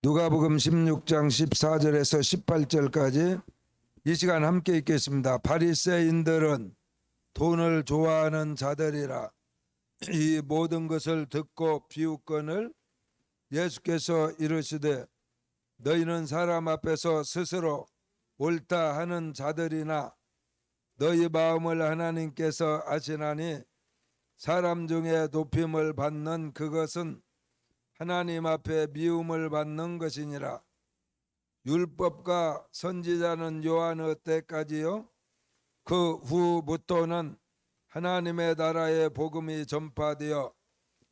누가복음 16장 14절에서 18절까지 이 시간 함께 읽겠습니다. 바리새인들은 돈을 좋아하는 자들이라. 이 모든 것을 듣고 비웃거늘 예수께서 이르시되 너희는 사람 앞에서 스스로 옳다 하는 자들이나 너희 마음을 하나님께서 아시나니 사람 중에 높임을 받는 그것은 하나님 앞에 미움을 받는 것이니라. 율법과 선지자는 요한의 때까지요 그 후부터는 하나님의 나라의 복음이 전파되어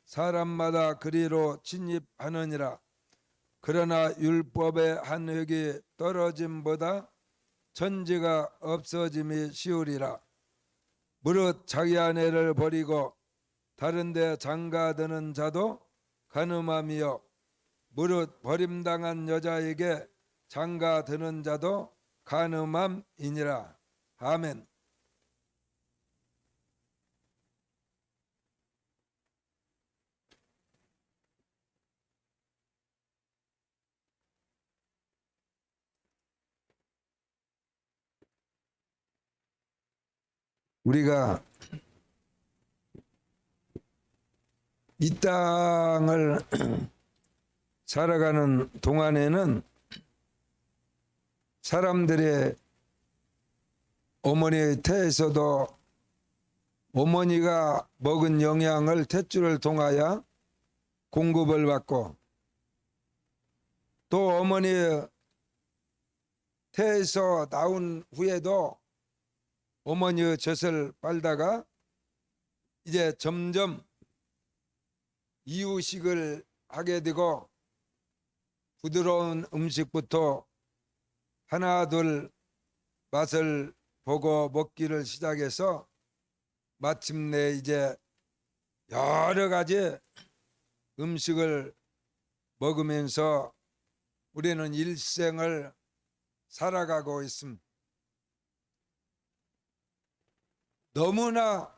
사람마다 그리로 침입하느니라. 그러나 율법의 한 획이 떨어짐보다 천지가 없어짐이 쉬우리라. 무릇 자기 아내를 버리고 다른 데 장가드는 자도 간음함이요 무릇 버림당한 여자에게 장가드는 자도 간음함이니라. 아멘. 우리가 이 땅을 살아가는 동안에는 사람들의 어머니의 태에서도 어머니가 먹은 영양을 탯줄을 통하여 공급을 받고 또 어머니의 태에서 나온 후에도 어머니의 젖을 빨다가 이제 점점 이유식을 하게 되고 부드러운 음식부터 하나 둘 맛을 보고 먹기를 시작해서 마침내 이제 여러 가지 음식을 먹으면서 우리는 일생을 살아가고 있습니다. 너무나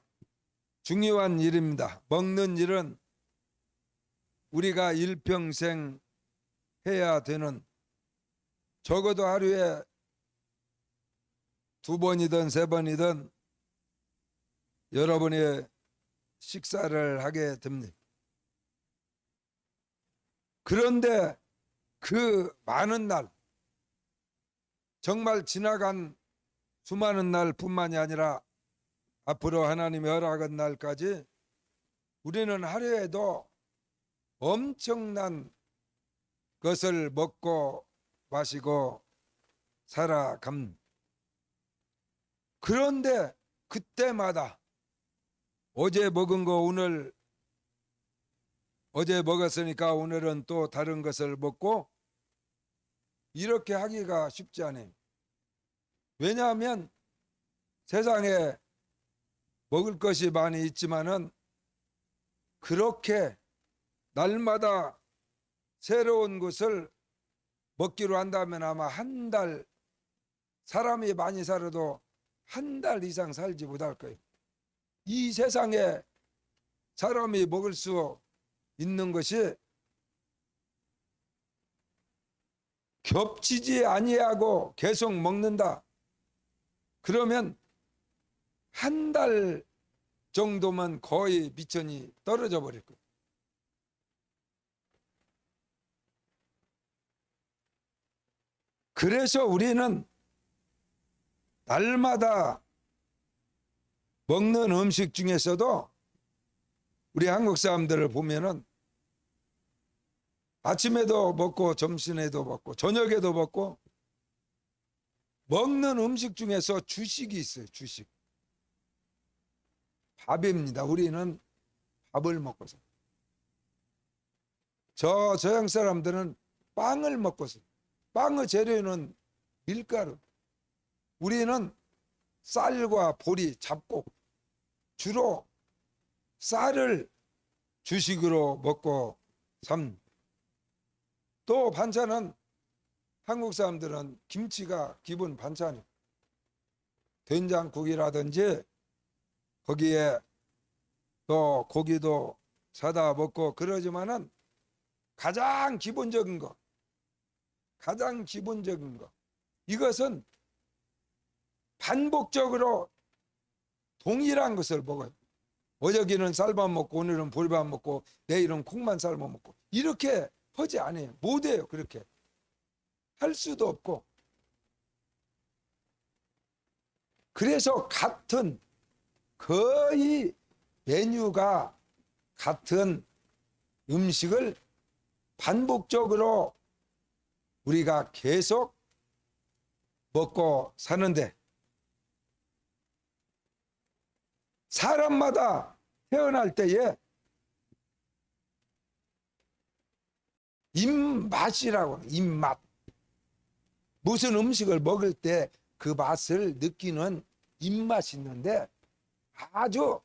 중요한 일입니다. 먹는 일은 우리가 일평생 해야 되는, 적어도 하루에 2번이든 3번이든 여러분의 식사를 하게 됩니다. 그런데 그 많은 날, 정말 지나간 수많은 날뿐만이 아니라 앞으로 하나님의 허락한 날까지 우리는 하루에도 엄청난 것을 먹고 마시고 살아갑니다. 그런데 그때마다 어제 먹은 거 오늘, 어제 먹었으니까 오늘은 또 다른 것을 먹고 이렇게 하기가 쉽지 않아요. 왜냐하면 세상에 먹을 것이 많이 있지만은 그렇게 날마다 새로운 것을 먹기로 한다면 아마 한 달, 사람이 많이 살아도 한 달 이상 살지 못할 거예요. 이 세상에 사람이 먹을 수 있는 것이 겹치지 아니하고 계속 먹는다. 그러면 한 달 정도면 거의 미천이 떨어져 버릴 거예요. 그래서 우리는 날마다 먹는 음식 중에서도 우리 한국 사람들을 보면은 아침에도 먹고 점심에도 먹고 저녁에도 먹고 먹는 음식 중에서 주식이 있어요. 주식. 밥입니다. 우리는 밥을 먹고 살아요. 저 서양 사람들은 빵을 먹고 살아요. 빵의 재료는 밀가루. 우리는 쌀과 보리, 잡곡. 주로 쌀을 주식으로 먹고 삽니다. 또 반찬은 한국 사람들은 김치가 기본 반찬이에요. 된장국이라든지 거기에 또 고기도 사다 먹고 그러지만은 가장 기본적인 거 가장 기본적인 거. 이것은 반복적으로 동일한 것을 먹어요. 어저께는 쌀밥 먹고 오늘은 보리밥 먹고 내일은 콩만 삶아 먹고 이렇게 하지 않아요. 못해요. 그렇게 할 수도 없고. 그래서 같은 거의 메뉴가 같은 음식을 반복적으로 우리가 계속 먹고 사는데, 사람마다 태어날 때에 입맛이라고, 입맛. 무슨 음식을 먹을 때 그 맛을 느끼는 입맛이 있는데, 아주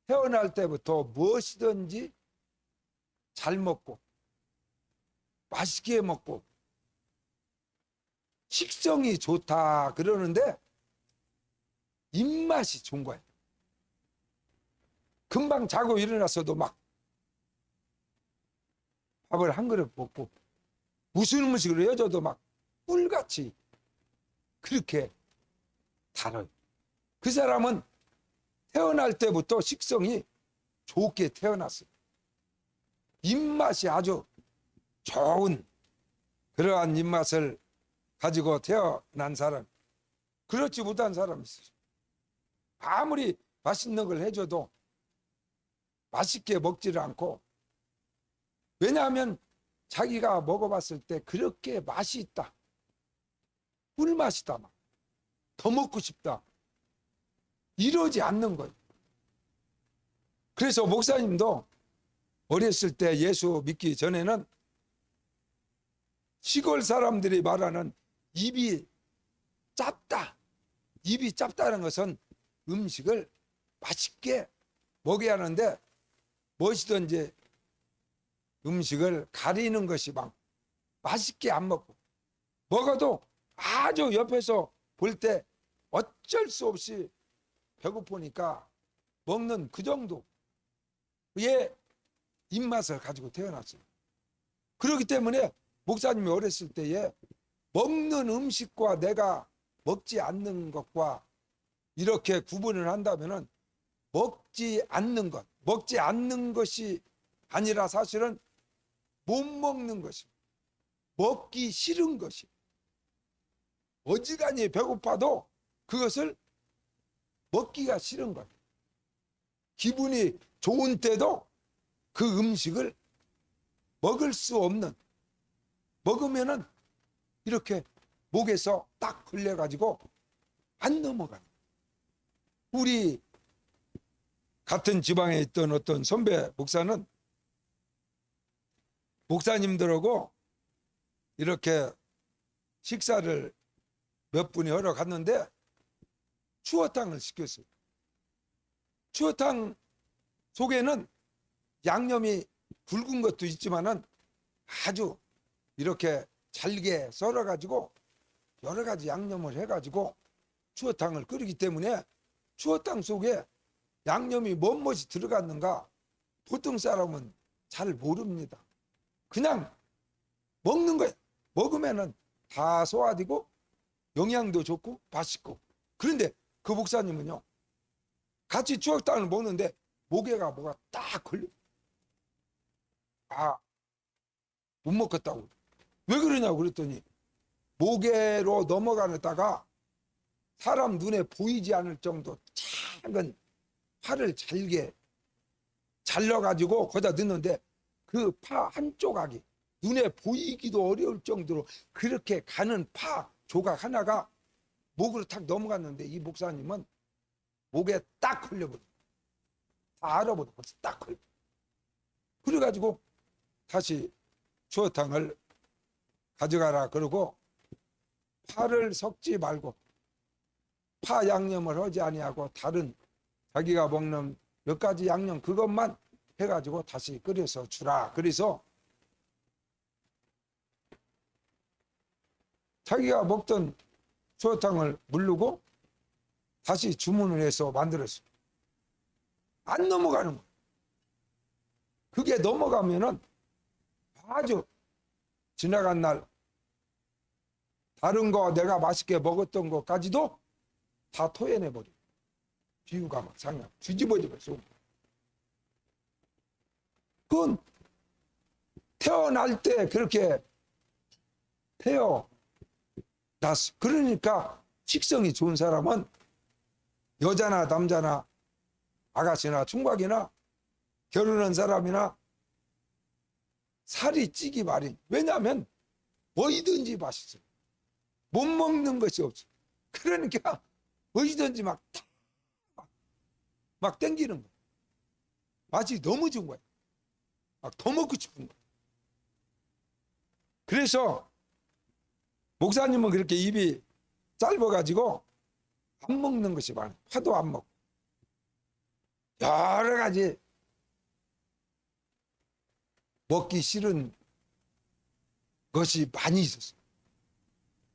태어날 때부터 무엇이든지 잘 먹고 맛있게 먹고 식성이 좋다 그러는데 입맛이 좋은 거예요. 금방 자고 일어났어도 막 밥을 한 그릇 먹고 무슨 음식을 해줘도 막 꿀같이 그렇게 달아요. 그 사람은 태어날 때부터 식성이 좋게 태어났어요. 입맛이 아주 좋은 그러한 입맛을 가지고 태어난 사람, 그렇지 못한 사람이 있어요. 아무리 맛있는 걸 해줘도 맛있게 먹지를 않고, 왜냐하면 자기가 먹어봤을 때 그렇게 맛이 있다, 꿀맛이다, 막 더 먹고 싶다, 이러지 않는 거예요. 그래서 목사님도 어렸을 때 예수 믿기 전에는 시골 사람들이 말하는 입이 짭다는 것은 음식을 맛있게 먹어야 하는데, 무엇이든지 음식을 가리는 것이 막 맛있게 안 먹고, 먹어도 아주 옆에서 볼 때 어쩔 수 없이 배고프니까 먹는 그 정도의 입맛을 가지고 태어났어요. 그렇기 때문에 목사님이 어렸을 때에 먹는 음식과 내가 먹지 않는 것과 이렇게 구분을 한다면은, 먹지 않는 것이 아니라 사실은 못 먹는 것이, 먹기 싫은 것이, 어지간히 배고파도 그것을 먹기가 싫은 거예요. 기분이 좋은 때도 그 음식을 먹을 수 없는, 먹으면은 이렇게 목에서 딱 걸려가지고 안 넘어가요. 우리 같은 지방에 있던 어떤 선배 목사는 목사님들하고 이렇게 식사를 몇 분이 하러 갔는데 추어탕을 시켰어요. 추어탕 속에는 양념이 굵은 것도 있지만은 아주 이렇게 잘게 썰어가지고 여러 가지 양념을 해가지고 추어탕을 끓이기 때문에 추어탕 속에 양념이 무엇이 들어갔는가 보통 사람은 잘 모릅니다. 그냥 먹는 거예요. 먹으면은 다 소화되고 영양도 좋고 맛있고. 그런데 그 목사님은요, 같이 추어탕을 먹는데 목에가 뭐가 딱 걸려. 못 먹겠다고. 왜 그러냐고 그랬더니, 목에로 넘어가다가 사람 눈에 보이지 않을 정도 작은 파를 잘게 잘라가지고 거기다 넣는데, 그 파 한 조각이 눈에 보이기도 어려울 정도로 그렇게 가는 파 조각 하나가 목으로 탁 넘어갔는데, 이 목사님은 목에 딱 걸려버려. 다 알아보고 벌써 딱 걸려. 그래가지고 다시 추어탕을 가져가라 그러고, 파를 섞지 말고 파 양념을 하지 아니하고 다른 자기가 먹는 몇 가지 양념 그것만 해가지고 다시 끓여서 주라. 그래서 자기가 먹던 추어탕을 무르고 다시 주문을 해서 만들었어요. 안 넘어가는 거예요. 그게 넘어가면은 아주 지나간 날 다른 거 내가 맛있게 먹었던 것까지도 다 토해내버려. 비유가 막 상해. 뒤집어져. 그건 태어날 때 그렇게 태어났어. 그러니까 식성이 좋은 사람은 여자나 남자나 아가씨나 총각이나 결혼한 사람이나 살이 찌기 마련. 왜냐하면 뭐이든지 맛있어. 못 먹는 것이 없어. 그러니까 뭐이든지 막 땡기는 거야. 맛이 너무 좋은 거야. 막 더 먹고 싶은 거야. 그래서 목사님은 그렇게 입이 짧아가지고 안 먹는 것이 많아. 화도 안 먹고 여러 가지 먹기 싫은 것이 많이 있었어.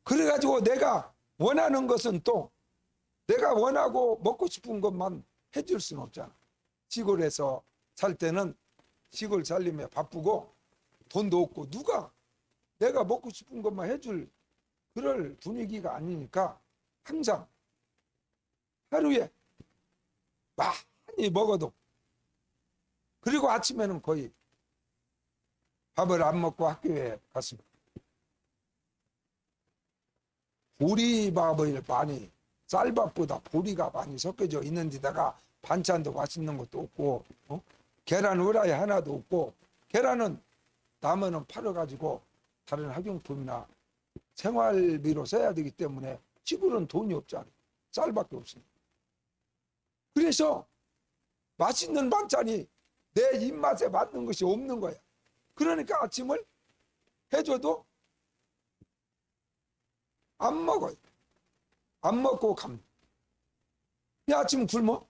그래가지고 내가 원하는 것은 또 내가 원하고 먹고 싶은 것만 해줄 수는 없잖아. 시골에서 살 때는 시골 살림에 바쁘고 돈도 없고 누가 내가 먹고 싶은 것만 해줄 그럴 분위기가 아니니까 항상 하루에 많이 먹어도 그리고 아침에는 거의 밥을 안 먹고 학교에 갔습니다. 보리밥을 많이 쌀밥보다 보리가 많이 섞여져 있는 데다가 반찬도 맛있는 것도 없고 계란 후라이 하나도 없고 계란은 나면은 팔아가지고 다른 학용품이나 생활비로 써야 되기 때문에 시골은 돈이 없잖아. 쌀밖에 없으니까. 그래서 맛있는 반찬이 내 입맛에 맞는 것이 없는 거야. 그러니까 아침을 해줘도 안 먹어요. 안 먹고 갑니다. 아침 굶어?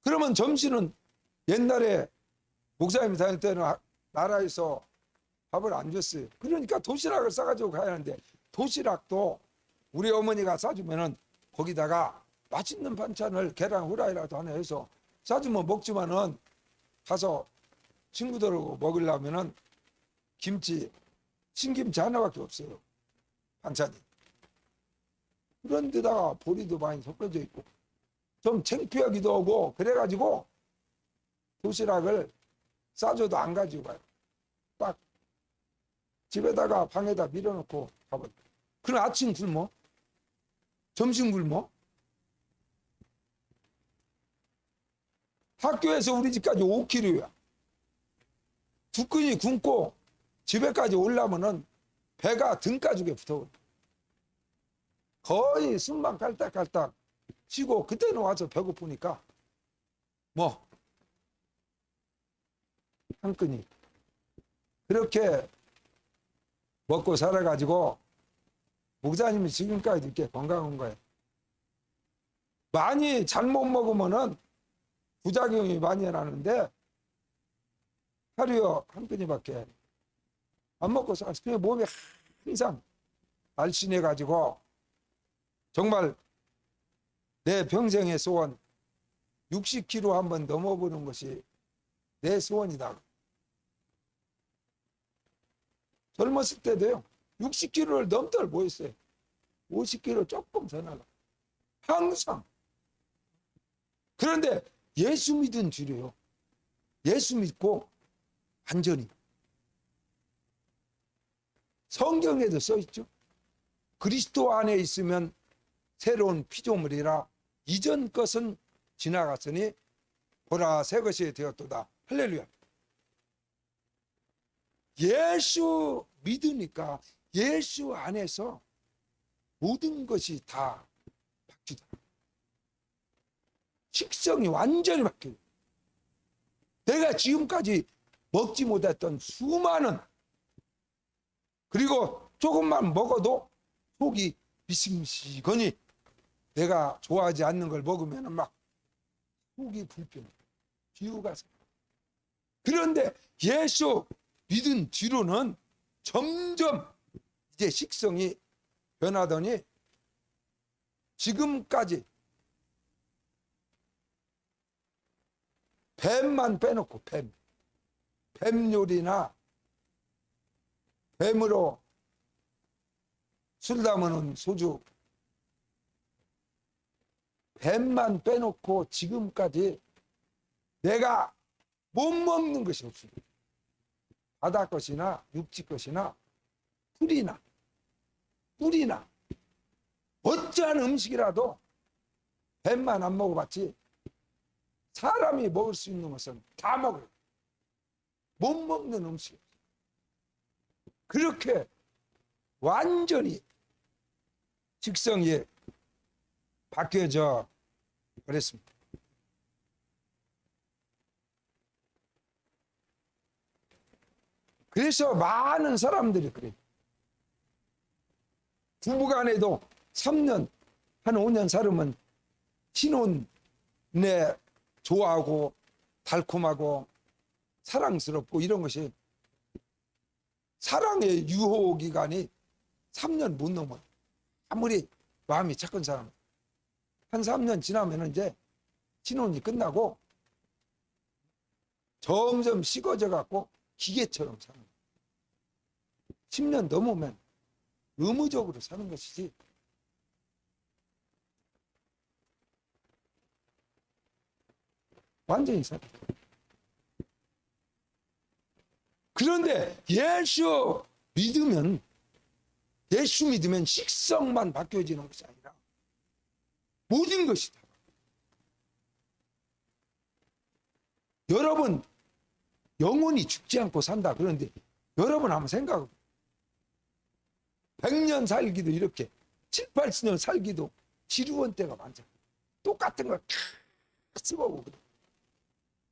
그러면 점심은 옛날에 목사님 다닐 때는 나라에서 밥을 안 줬어요. 그러니까 도시락을 싸가지고 가야 하는데 도시락도 우리 어머니가 싸주면은 거기다가 맛있는 반찬을 계란 후라이라도 하나 해서 싸주면 먹지만은 가서 친구들하고 먹으려면은 김치, 신김치 하나밖에 없어요. 반찬이. 그런 데다가 보리도 많이 섞어져 있고 좀 창피하기도 하고 그래가지고 도시락을 싸줘도 안 가지고 가요. 딱 집에다가 방에다 밀어놓고 가버려. 그럼 아침 굶어? 점심 굶어? 학교에서 우리 집까지 5km야. 두끈이 굶고 집에까지 오려면은 배가 등가죽에 붙어. 거의 숨만 깔딱깔딱 쉬고 그때는 와서 배고프니까 뭐 한 끈이 그렇게 먹고 살아가지고 목사님이 지금까지 이렇게 건강한 거예요. 많이 잘못 먹으면은 부작용이 많이 나는데 하루에 한 끈이밖에 안 먹고 살았어요. 그래서 몸이 항상 날씬해가지고 정말 내 평생의 소원 60kg 한번 넘어보는 것이 내 소원이다. 젊었을 때도요 60kg를 넘들 뭐했어요. 50kg 조금 더 나가. 항상. 그런데 예수 믿은 줄이에요. 예수 믿고 완전히. 성경에도 써있죠. 그리스도 안에 있으면 새로운 피조물이라 이전 것은 지나갔으니 보라 새 것이 되었도다. 할렐루야. 예수 믿으니까 예수 안에서 모든 것이 다 바뀌다. 식성이 완전히 바뀌어요. 내가 지금까지 먹지 못했던 수많은 그리고 조금만 먹어도 속이 미심미시거니 내가 좋아하지 않는 걸 먹으면 막 속이 불편해. 비유가 서. 그런데 예수 믿은 뒤로는 점점 이제 식성이 변하더니 지금까지 뱀만 빼놓고 뱀 요리나 뱀으로 술 담으는 소주 뱀만 빼놓고 지금까지 내가 못 먹는 것이 없습니다. 바다 것이나 육지 것이나 꿀이나 어떠한 음식이라도 뱀만 안 먹어봤지 사람이 먹을 수 있는 것은 다 먹어요. 못 먹는 음식. 그렇게 완전히 직성이 바뀌어져 버렸습니다. 그래서 많은 사람들이 그래요. 부부간에도 3년, 한 5년 살으면 신혼내 좋아하고 달콤하고 사랑스럽고 이런 것이 사랑의 유효 기간이 3년 못 넘어요. 아무리 마음이 착한 사람. 한 3년 지나면 이제 신혼이 끝나고 점점 식어져 갖고 기계처럼 사는 거예요. 10년 넘으면 의무적으로 사는 것이지 완전히 살아. 그런데 예수 믿으면 식성만 바뀌어지는 것이 아니라 모든 것이 다. 여러분 영원히 죽지 않고 산다. 그런데 여러분 한번 생각해보세요. 100년 살기도 이렇게 7, 80년 살기도 지루한 때가 많잖아요. 똑같은 걸 다 쓰고 그래.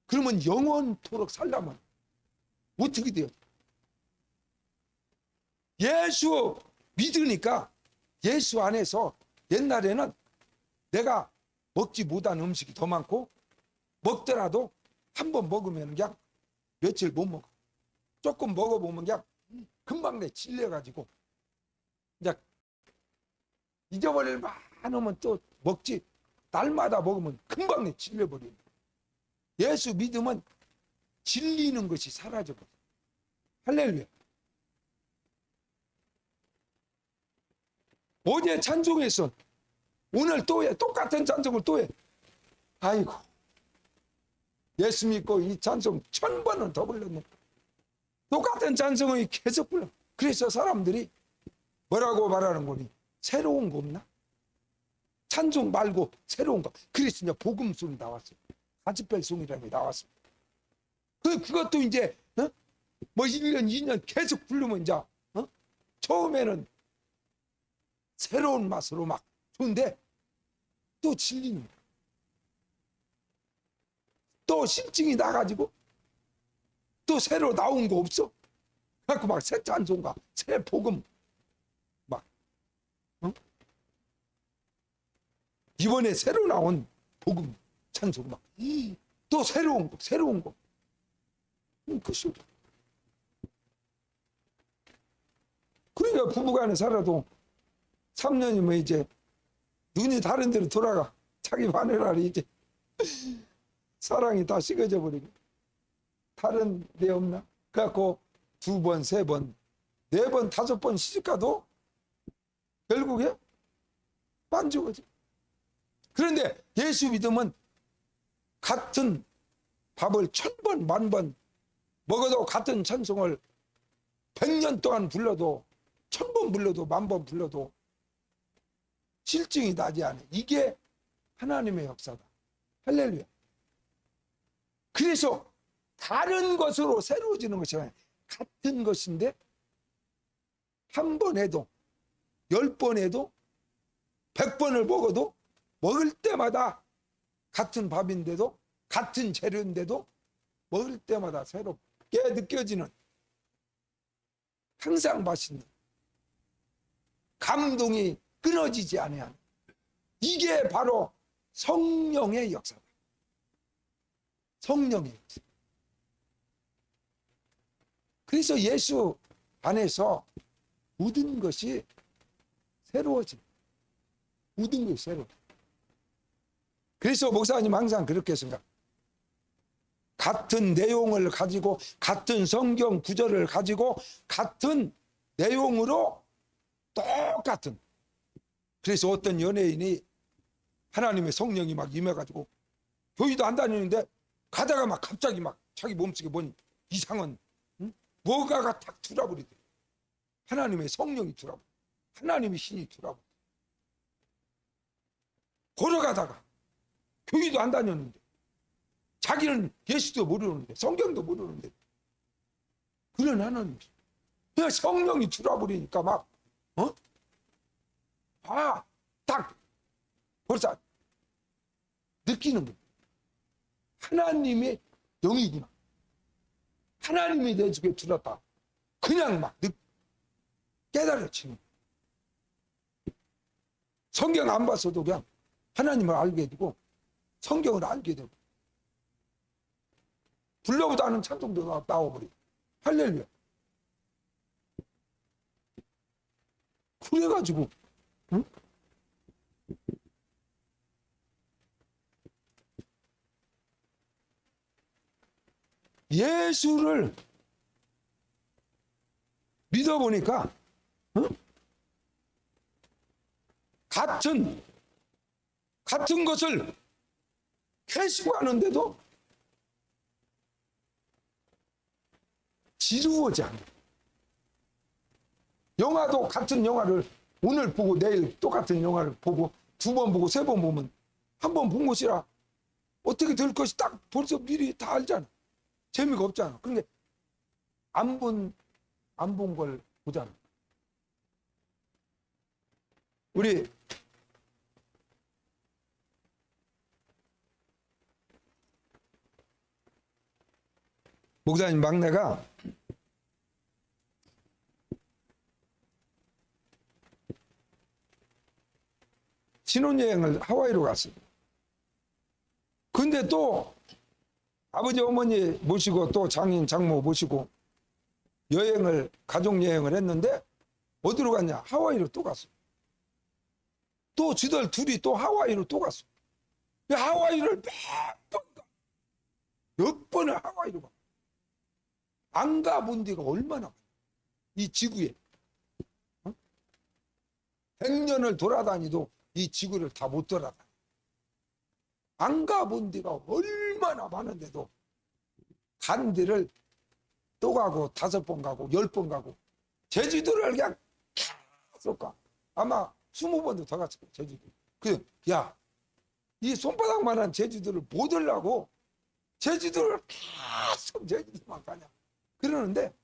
그러면 영원토록 살려면 어떻게 돼요? 예수 믿으니까 예수 안에서 옛날에는 내가 먹지 못한 음식이 더 많고 먹더라도 한 번 먹으면 그냥 며칠 못 먹어. 조금 먹어보면 그냥 금방 내 질려가지고 이제 잊어버릴 많으면 또 먹지. 날마다 먹으면 금방 내 질려버려. 예수 믿으면 질리는 것이 사라져버려. 할렐루야. 어제 찬송했어. 오늘 또 해. 똑같은 찬송을 또 해. 아이고. 예수 믿고 이 찬송 1000번은 더 불렀네. 똑같은 찬송을 계속 불러. 그래서 사람들이 뭐라고 말하는 거니? 새로운 거 없나? 찬송 말고 새로운 거. 그래서 이제 복음송이 나왔어요. 가즈펠송이라는 게 나왔습니다. 그것도 이제 뭐 1년, 2년 계속 부르면 이제 처음에는 새로운 맛으로 막 좋은데 또 질리는 거야. 또 실증이 나가지고 또 새로 나온 거 없어? 그래갖고 막 새 찬송가, 새 복음 막 이번에 새로 나온 복음 찬송 막 또 새로운 거 그것이 그러니까 부부간에 살아도 3년이면 이제 눈이 다른 데로 돌아가. 자기 바늘알이 이제 사랑이 다 식어져 버리고 다른 데 없나? 그래갖고 2번, 3번, 4번, 5번 시집가도 결국에 만족하지. 그런데 예수 믿으면 같은 밥을 1000번, 10,000번 먹어도 같은 찬송을 100년 동안 불러도 1000번 불러도 10,000번 불러도 실증이 나지 않아. 이게 하나님의 역사다. 할렐루야. 그래서 다른 것으로 새로워지는 것이 아니라 같은 것인데 한 번 해도 10번 해도 100번을 먹어도 먹을 때마다 같은 밥인데도 같은 재료인데도 먹을 때마다 새롭게 느껴지는 항상 맛있는 감동이 끊어지지 아니하는 이게 바로 성령의 역사다. 성령의 역사. 그래서 예수 안에서 모든 것이 새로워집니다. 모든 것이 새로워집니다. 그래서 목사님 항상 그렇게 생각. 같은 내용을 가지고 같은 성경 구절을 가지고 같은 내용으로 똑같은. 그래서 어떤 연예인이 하나님의 성령이 막 임해가지고 교회도 안 다니는데 가다가 막 갑자기 막 자기 몸속에 뭔 이상한 뭐가가 탁 들어버리대. 하나님의 성령이 들어버려. 하나님의 신이 들어버려. 걸어가다가 교회도 안 다녔는데 자기는 예수도 모르는데 성경도 모르는데 그런 하나님 그냥 성령이 들어버리니까 막 딱 벌써 느끼는 거예요. 하나님의 영이구나. 하나님이 내 속에 들었다. 그냥 막 깨달아지는 거예요. 성경 안 봤어도 그냥 하나님을 알게 되고 성경을 알게 되고 불러보다 하는 찬송도 나와버리고 할렐루야. 그래가지고 예수를 믿어보니까 같은 것을 회수하는데도 지루하지 않아요. 영화도 같은 영화를 오늘 보고 내일 똑같은 영화를 보고 2번 보고 3번 보면 한 번 본 것이라 어떻게 될 것이 딱 벌써 미리 다 알잖아. 재미가 없잖아. 그런데 안 본 걸 보잖아. 우리 목사님 막내가 신혼여행을 하와이로 갔어요. 근데 또 아버지 어머니 모시고 또 장인 장모 모시고 가족여행을 했는데 어디로 갔냐? 하와이로 또 갔어. 또 지들 둘이 또 하와이로 또 갔어. 하와이를 몇 번을 하와이로 가. 안 가본 데가 얼마나 이 지구에 100년을 돌아다니도 이 지구를 다 못 돌아다녀. 안 가본 데가 얼마나 많은데도 간 데를 또 가고 5번 가고 10번 가고 제주도를 그냥 계속 가. 아마 20번도 더 갔을 거야. 제주도. 이 손바닥만한 제주도를 못 오려고 제주도를 계속 제주도만 가냐 그러는데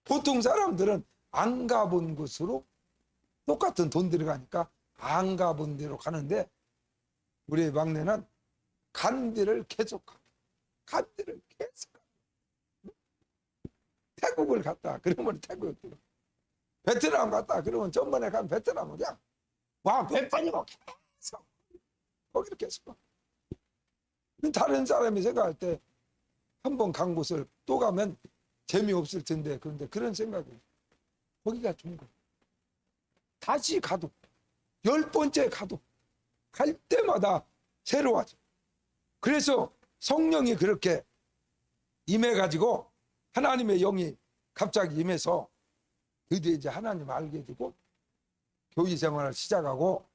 보통 사람들은 안 가본 곳으로 똑같은 돈 들어가니까 안 가본 데로 가는데 우리 막내는 간 데를 계속 가. 간 데를 계속 가. 태국을 갔다 그러면 태국, 베트남 갔다 그러면 전번에 간 베트남을 그냥 베트남이고 계속 거기를 계속 가. 다른 사람이 생각할 때 한 번 간 곳을 또 가면 재미없을 텐데 그런데 그런 생각이 거기가 좋은 거예요. 다시 가도 10번째 가도 갈 때마다 새로워져. 그래서 성령이 그렇게 임해가지고 하나님의 영이 갑자기 임해서 드디어 이제 하나님 알게 되고 교회 생활을 시작하고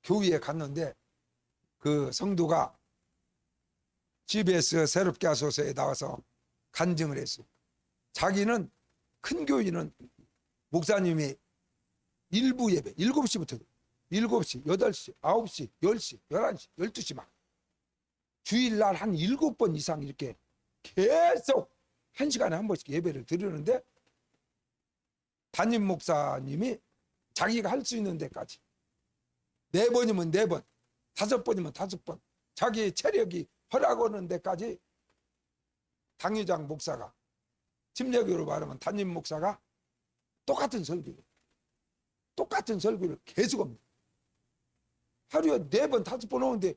교회에 갔는데 그 성도가 CBS 새롭게 하소서에 나와서 간증을 했어요. 자기는 큰 교회는 목사님이 일부 예배 7시부터 7시, 8시, 9시, 10시, 11시, 12시 막 주일날 한 7번 이상 이렇게 계속 1시간에 한 번씩 예배를 드리는데 담임 목사님이 자기가 할 수 있는 데까지 4번이면 4번, 5번이면 5번 자기 체력이 허락하는 데까지 당회장 목사가 침례교로 말하면 담임 목사가 똑같은 설교를 계속 합니다. 하루에 4번, 5번 오는데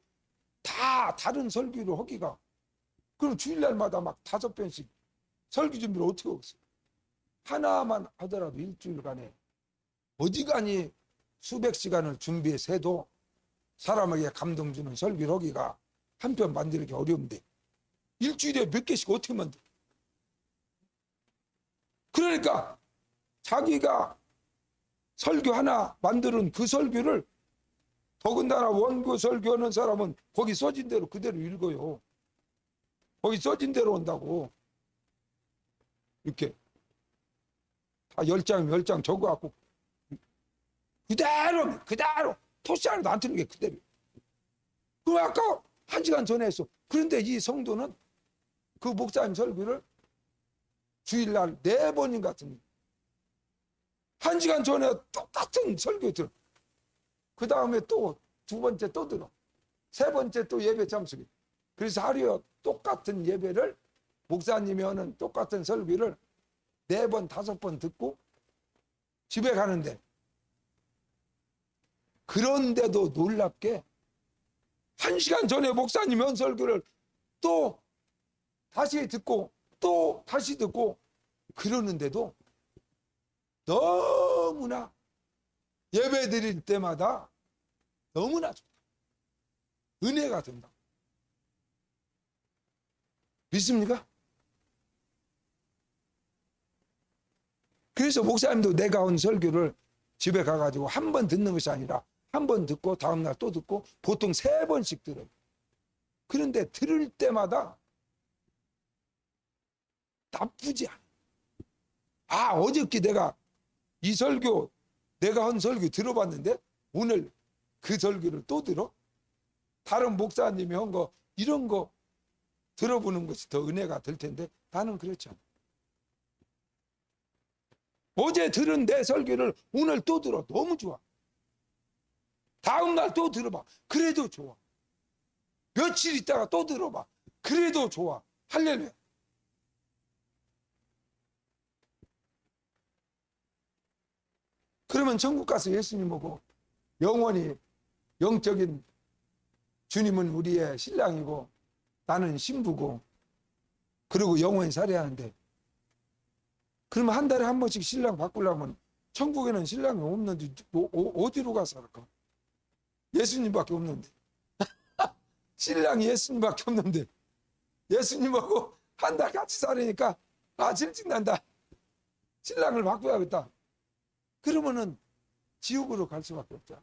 다 다른 설교를 하기가 그럼 주일날마다 막 5번씩 설교 준비를 어떻게 하겠어요? 하나만 하더라도 일주일간에 어지간히 수백 시간을 준비해서 해도 사람에게 감동 주는 설교를 하기가 한 편 만들기 어려운데 일주일에 몇 개씩 어떻게 만들어? 그러니까 자기가 설교 하나 만드는 그 설교를 더군다나 원고 설교하는 사람은 거기 써진 대로 그대로 읽어요. 거기 써진 대로 온다고. 이렇게 다 10장 10장 적어갖고 그대로 토시 하나도 안 틀는 게 그대로. 그 아까 1시간 전에 했어. 그런데 이 성도는 그 목사님 설교를 주일날 4번인 같은 1시간 전에 똑같은 설교 들어. 그 다음에 또 2번째 또 들어. 3번째 또 예배 참석해. 그래서 하루에 똑같은 예배를 목사님이 하는 똑같은 설교를 4번 5번 듣고 집에 가는데, 그런데도 놀랍게 1시간 전에 목사님이 한 설교를 또 다시 듣고 또 다시 듣고 그러는데도 너무나 예배 드릴 때마다 너무나 좋다. 은혜가 된다. 믿습니까? 그래서 목사님도 내가 한 설교를 집에 가가지고 한 번 듣는 것이 아니라 한 번 듣고 다음날 또 듣고 보통 3번씩 들어요. 그런데 들을 때마다 나쁘지 않아. 아, 어저께 내가 이 설교, 내가 한 설교 들어봤는데 오늘 그 설교를 또 들어? 다른 목사님이 한 거, 이런 거 들어보는 것이 더 은혜가 될 텐데 나는 그렇지 않아. 어제 들은 내 설교를 오늘 또 들어. 너무 좋아. 다음날 또 들어봐. 그래도 좋아. 며칠 있다가 또 들어봐. 그래도 좋아. 할렐루야. 그러면 천국 가서 예수님 보고 영원히 영적인 주님은 우리의 신랑이고 나는 신부고 그리고 영원히 살아야 하는데, 그러면 한 달에 한 번씩 신랑 바꾸려면 천국에는 신랑이 없는데 어디로 가서 살까? 예수님밖에 없는데. 신랑이 예수님밖에 없는데 예수님하고 한 달 같이 살으니까 질증난다. 신랑을 바꿔야겠다. 그러면은 지옥으로 갈 수밖에 없잖아.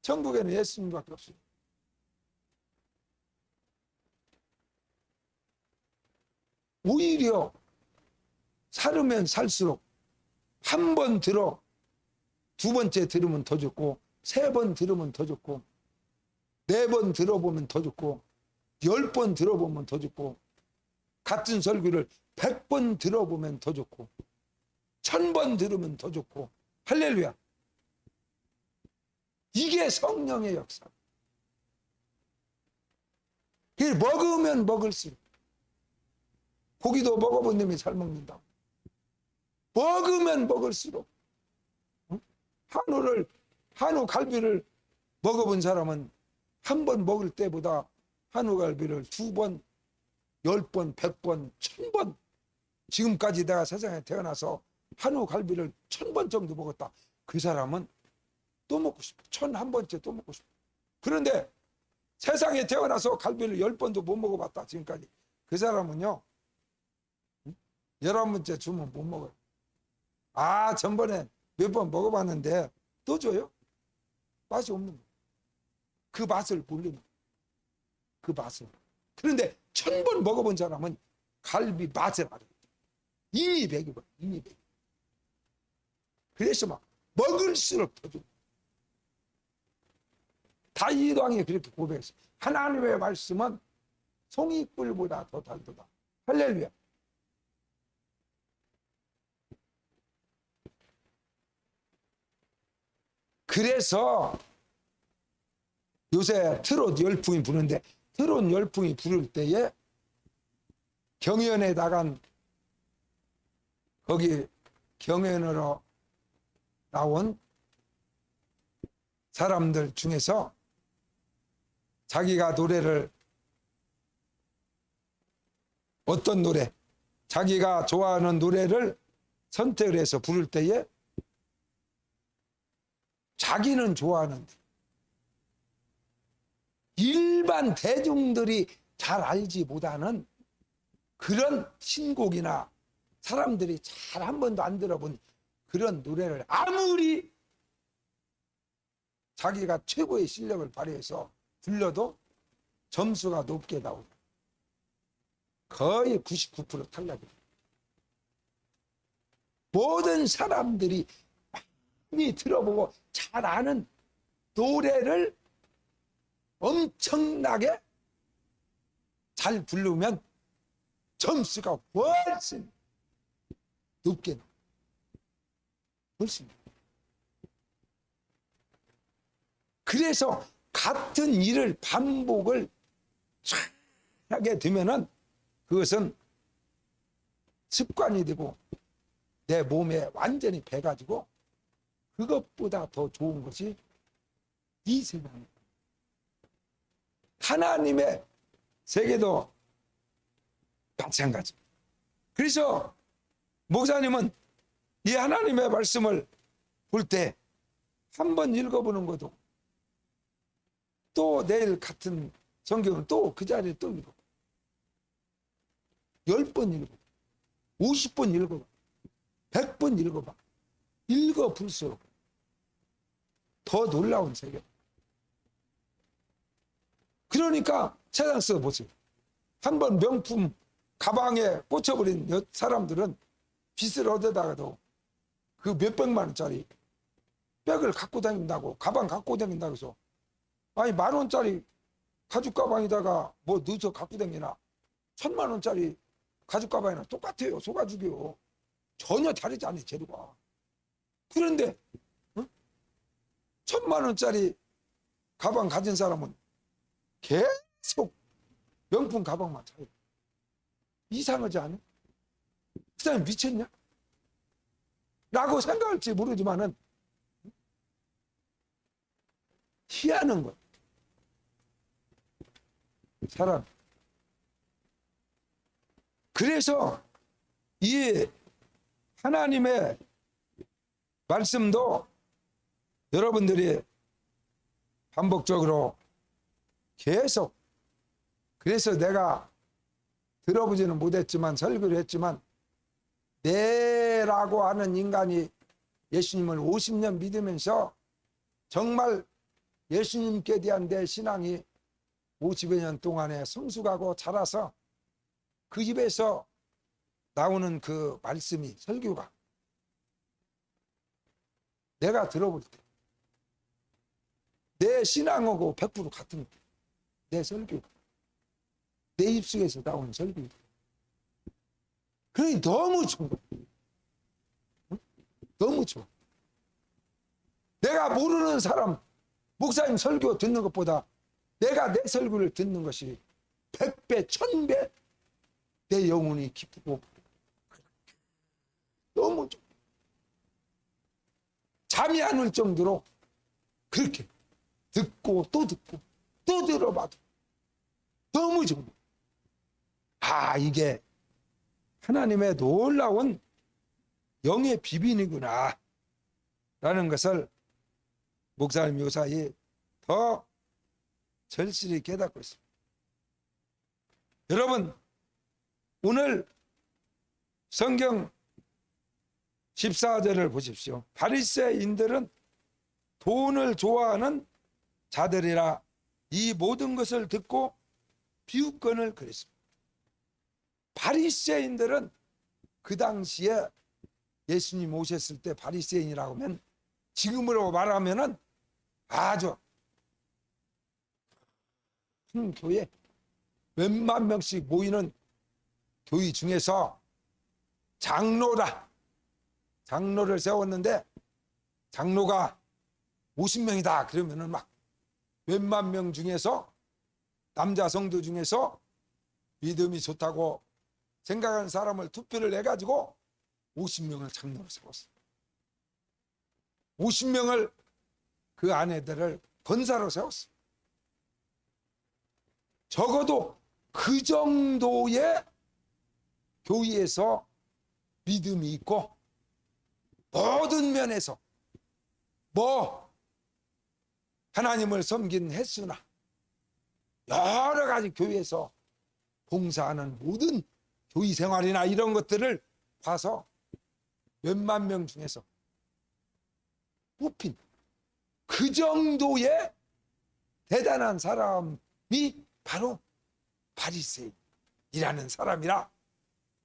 천국에는 예수님밖에 없어요. 오히려 살으면 살수록 한 번 들어 2번째 들으면 더 좋고 3번 들으면 더 좋고 4번 들어보면 더 좋고 10번 들어보면 더 좋고 같은 설교를 100번 들어보면 더 좋고 1000번 들으면 더 좋고. 할렐루야. 이게 성령의 역사. 먹으면 먹을수록, 고기도 먹어본 놈이 잘 먹는다. 먹으면 먹을수록, 한우 갈비를 먹어본 사람은 한 번 먹을 때보다 한우 갈비를 2번, 10번, 100번, 1000번, 지금까지 내가 세상에 태어나서 한우 갈비를 1000번 정도 먹었다. 그 사람은 또 먹고 싶어. 1001번째 또 먹고 싶어. 그런데 세상에 태어나서 갈비를 10번도 못 먹어봤다 지금까지. 그 사람은요 11번째 주면 못 먹어요. 아, 전번에 몇 번 먹어봤는데 또 줘요? 맛이 없는 거예요. 그 맛을 모르는 거예요. 그 맛을. 그런데 1000번 먹어본 사람은 갈비 맛을 알아요. 인이 배기고 인이 배기. 그래서 막 먹을수록 더 좋아. 다윗 왕이 그렇게 고백했어. 하나님의 말씀은 송이꿀보다 더 달도다. 할렐루야. 그래서 요새 트롯 열풍이 부는데, 트롯 열풍이 부를 때에 경연에 나간, 거기 경연으로 나온 사람들 중에서 자기가 노래를, 어떤 노래, 자기가 좋아하는 노래를 선택을 해서 부를 때에 자기는 좋아하는데 일반 대중들이 잘 알지 못하는 그런 신곡이나 사람들이 잘 한 번도 안 들어본 그런 노래를 아무리 자기가 최고의 실력을 발휘해서 불러도 점수가 높게 나오고 거의 99% 탈락이에요. 모든 사람들이 많이 들어보고 잘 아는 노래를 엄청나게 잘 부르면 점수가 훨씬 높게 나와요. 훨씬. 그래서 같은 일을 반복을 하게 되면은 그것은 습관이 되고 내 몸에 완전히 배가지고 그것보다 더 좋은 것이 이 세상입니다. 하나님의 세계도 마찬가지입니다. 그래서 목사님은 이 하나님의 말씀을 볼 때 한 번 읽어보는 것도 또 내일 같은 성경은 또 그 자리에 또 읽어 10번 읽어 50번 읽어봐 100번 읽어봐 읽어 볼수록 더 놀라운 세계. 그러니까 세상 써 보세요. 한번 명품 가방에 꽂혀버린 사람들은 빚을 얻어다가도 그 몇백만 원짜리 백을 갖고 다닌다고 가방 갖고 다닌다고 해서 아니 10,000원짜리 가죽 가방에다가 뭐 넣어서 갖고 다니나 1,000만 원짜리 가죽 가방이나 똑같아요. 소가죽이요. 전혀 다르지 않아요. 재료가. 그런데 1,000만 원짜리 가방 가진 사람은 계속 명품 가방만 사요. 이상하지 않아요? 그 사람이 미쳤냐? 라고 생각할지 모르지만은 희한한 거예요. 사람. 그래서 이 하나님의 말씀도 여러분들이 반복적으로 계속 그래서 내가 들어보지는 못했지만 설교를 했지만 내라고 하는 인간이 예수님을 50년 믿으면서 정말 예수님께 대한 내 신앙이 50여 년 동안에 성숙하고 자라서 그 입에서 나오는 그 말씀이 설교가 내가 들어볼 때 내 신앙하고 100% 같은 거예요. 내 설교가 내 입속에서 나오는 설교가 그러니 너무 좋아. 너무 좋아. 내가 모르는 사람 목사님 설교 듣는 것보다 내가 내 설교를 듣는 것이 100배, 1000배 내 영혼이 기쁘고 너무 좋아. 잠이 안 올 정도로 그렇게 듣고 또 듣고 또 들어봐도 너무 좋아. 아, 이게 하나님의 놀라운 영의 비밀이구나 라는 것을 목사님 요사이 더 절실히 깨닫고 있습니다. 여러분 오늘 성경 14절을 보십시오. 바리새인들은 돈을 좋아하는 자들이라 이 모든 것을 듣고 비웃건을 그랬습니다. 바리새인들은 그 당시에 예수님 오셨을 때 바리새인이라고 하면 지금으로 말하면은 아주 큰 교회 몇만 명씩 모이는 교회 중에서 장로를 세웠는데 장로가 50명이다 그러면은 막 몇만 명 중에서 남자 성도 중에서 믿음이 좋다고 생각하는 사람을 투표를 해가지고 50명을 장로로 세웠어요. 50명을 그 아내들을 권사로 세웠어요. 적어도 그 정도의 교회에서 믿음이 있고 모든 면에서 뭐 하나님을 섬긴 횟수나 여러 가지 교회에서 봉사하는 모든 교회 생활이나 이런 것들을 봐서 몇만 명 중에서 뽑힌 그 정도의 대단한 사람이 바로 바리새인이라는 사람이라,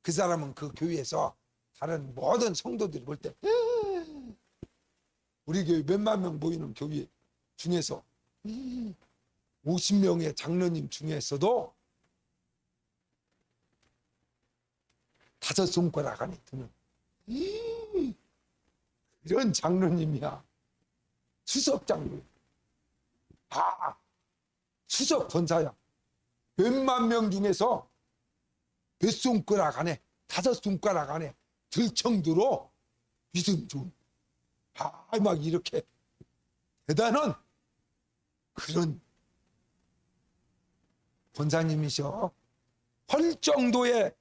그 사람은 그 교회에서 다른 모든 성도들이 볼 때 우리 교회 몇만 명 모이는 교회 중에서 50명의 장로님 중에서도 5손가락 안에 드는 이런 장로님이야. 수석 장로님. 수석 권사야. 몇만 명 중에서 몇 손가락 안에, 5손가락 안에 들 정도로 믿음 좋은, 막 이렇게 대단한 그런 권사님이셔. 할 정도의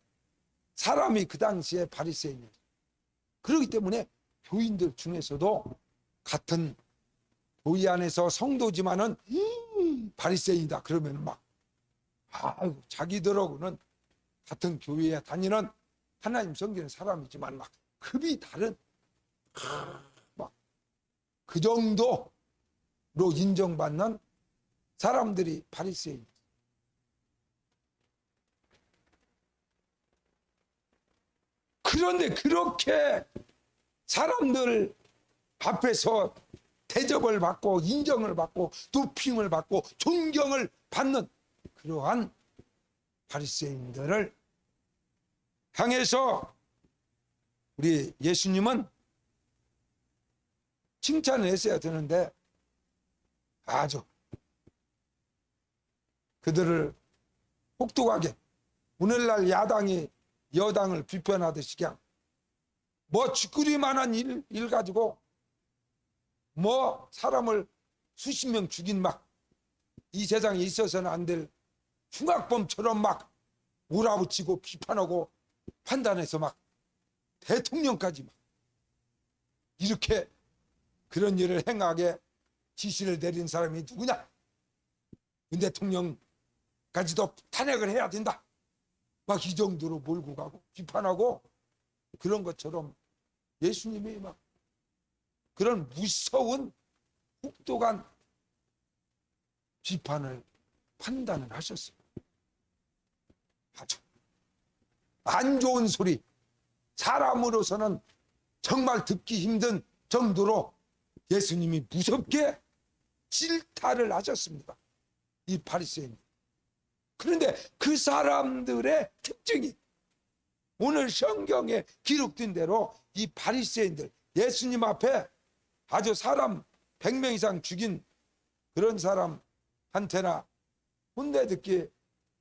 사람이 그 당시에 바리새인이었어요. 그렇기 때문에 교인들 중에서도 같은 교회 안에서 성도지만은 바리새인이다 그러면 막 자기들하고는 같은 교회에 다니는 하나님 섬기는 사람이지만 막 급이 다른 막 그 정도로 인정받는 사람들이 바리새인. 그런데 그렇게 사람들 앞에서 대접을 받고 인정을 받고 높임을 받고 존경을 받는 그러한 바리새인들을 향해서 우리 예수님은 칭찬을 했어야 되는데 아주 그들을 혹독하게, 오늘날 야당이 여당을 비판하듯이 그냥 뭐 쥐꾸리만한 일 가지고 뭐 사람을 수십 명 죽인 막 이 세상에 있어서는 안 될 흉악범처럼 막 몰아붙이고 비판하고 판단해서 막 대통령까지 막 이렇게 그런 일을 행하게 지시를 내린 사람이 누구냐? 윤 대통령까지도 탄핵을 해야 된다. 막 이 정도로 몰고 가고 비판하고 그런 것처럼 예수님이 막 그런 무서운 혹독한 비판을 판단을 하셨어요. 아주 안 좋은 소리, 사람으로서는 정말 듣기 힘든 정도로 예수님이 무섭게 질타를 하셨습니다. 이 바리새인. 그런데 그 사람들의 특징이 오늘 성경에 기록된 대로 이 바리새인들, 예수님 앞에 아주 사람 100명 이상 죽인 그런 사람한테나 혼내 듣기에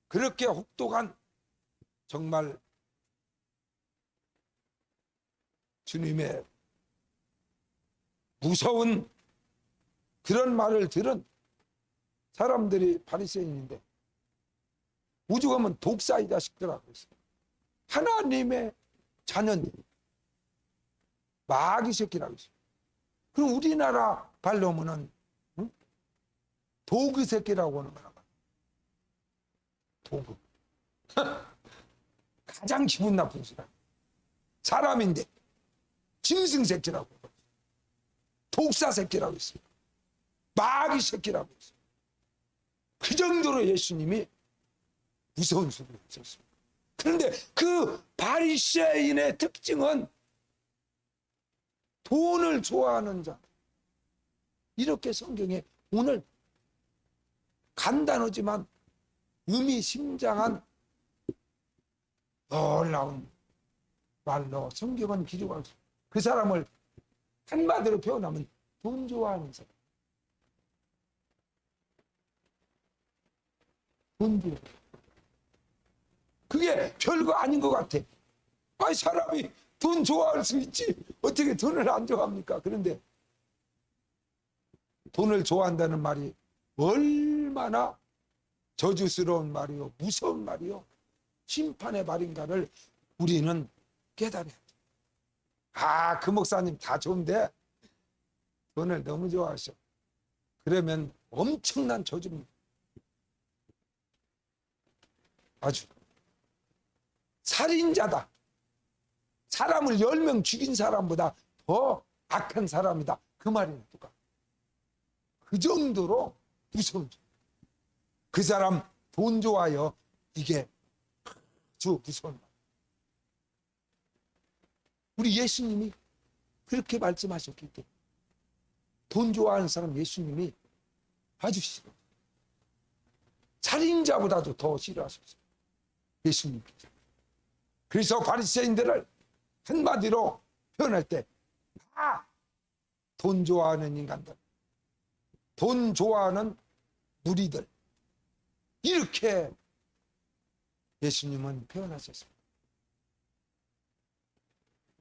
그렇게 혹독한 정말 주님의 무서운 그런 말을 들은 사람들이 바리새인인데, 오죽하면 독사이 자식들하고 있어요. 하나님의 자녀님, 마귀 새끼라고 있어요. 그럼 우리나라 발로면은 도그 새끼라고 하는 거라. 도그. 가장 기분 나쁜 사람. 사람인데 짐승 새끼라고, 독사 새끼라고 있어요. 마귀 새끼라고 있어요. 그 정도로 예수님이 무서운 소리를 했었습니다. 그런데 그 바리새인의 특징은 돈을 좋아하는 자. 이렇게 성경에 오늘 간단하지만 의미심장한 놀라운 말로 성경은 기록하고 있습니다. 그 사람을 한마디로 표현하면 돈 좋아하는 사람. 돈 좋아. 그게 별거 아닌 것 같아. 아니, 사람이 돈 좋아할 수 있지 어떻게 돈을 안 좋아합니까? 그런데 돈을 좋아한다는 말이 얼마나 저주스러운 말이요, 무서운 말이요, 심판의 말인가를 우리는 깨달아야 돼. 그 목사님 다 좋은데 돈을 너무 좋아하셔. 그러면 엄청난 저주입니다. 아주 살인자다. 사람을 10명 죽인 사람보다 더 악한 사람이다. 그 말이나 똑같아. 그 정도로 무서운 줄. 그 사람 돈 좋아요. 이게 아주 무서운 말. 우리 예수님이 그렇게 말씀하셨기 때문에 돈 좋아하는 사람 예수님이 아주 싫어. 살인자보다도 더 싫어하셨어요. 예수님께서. 그래서 바리새인들을 한마디로 표현할 때 다 돈 좋아하는 인간들, 돈 좋아하는 무리들, 이렇게 예수님은 표현하셨습니다.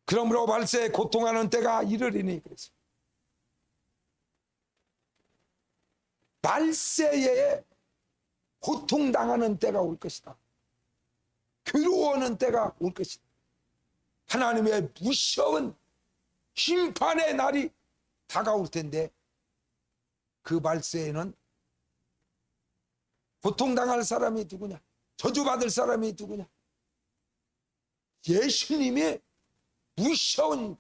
그러므로 말세에 고통하는 때가 이르리니 그랬어요. 말세에 고통당하는 때가 올 것이다. 괴로워하는 때가 올 것이다. 하나님의 무서운 심판의 날이 다가올 텐데 그 말세에는 고통당할 사람이 누구냐? 저주받을 사람이 누구냐? 예수님의 무서운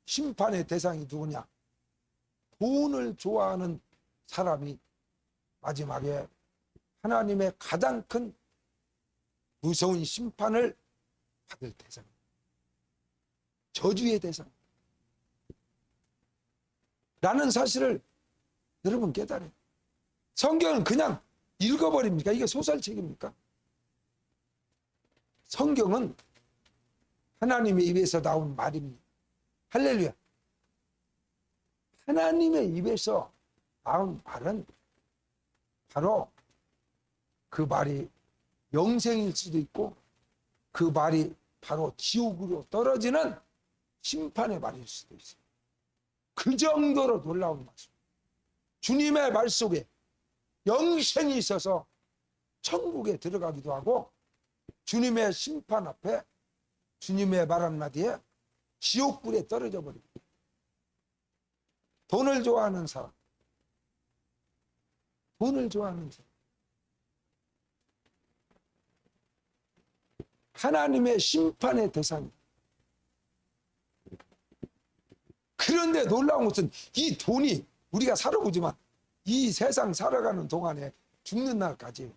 심판의 대상이 누구냐? 돈을 좋아하는 사람이 마지막에 하나님의 가장 큰 무서운 심판을 받을 대상, 저주의 대상 라는 사실을 여러분 깨달아요. 성경은 그냥 읽어버립니까? 이게 소설책입니까? 성경은 하나님의 입에서 나온 말입니다. 할렐루야. 하나님의 입에서 나온 말은 바로 그 말이 영생일 수도 있고 그 말이 바로 지옥으로 떨어지는 심판의 말일 수도 있어요. 그 정도로 놀라운 말씀. 주님의 말 속에 영생이 있어서 천국에 들어가기도 하고 주님의 심판 앞에 주님의 말 한마디에 지옥불에 떨어져 버립니다. 돈을 좋아하는 사람, 돈을 좋아하는 사람, 하나님의 심판의 대상입니다. 그런데 놀라운 것은 이 돈이 우리가 살아보지만 이 세상 살아가는 동안에 죽는 날까지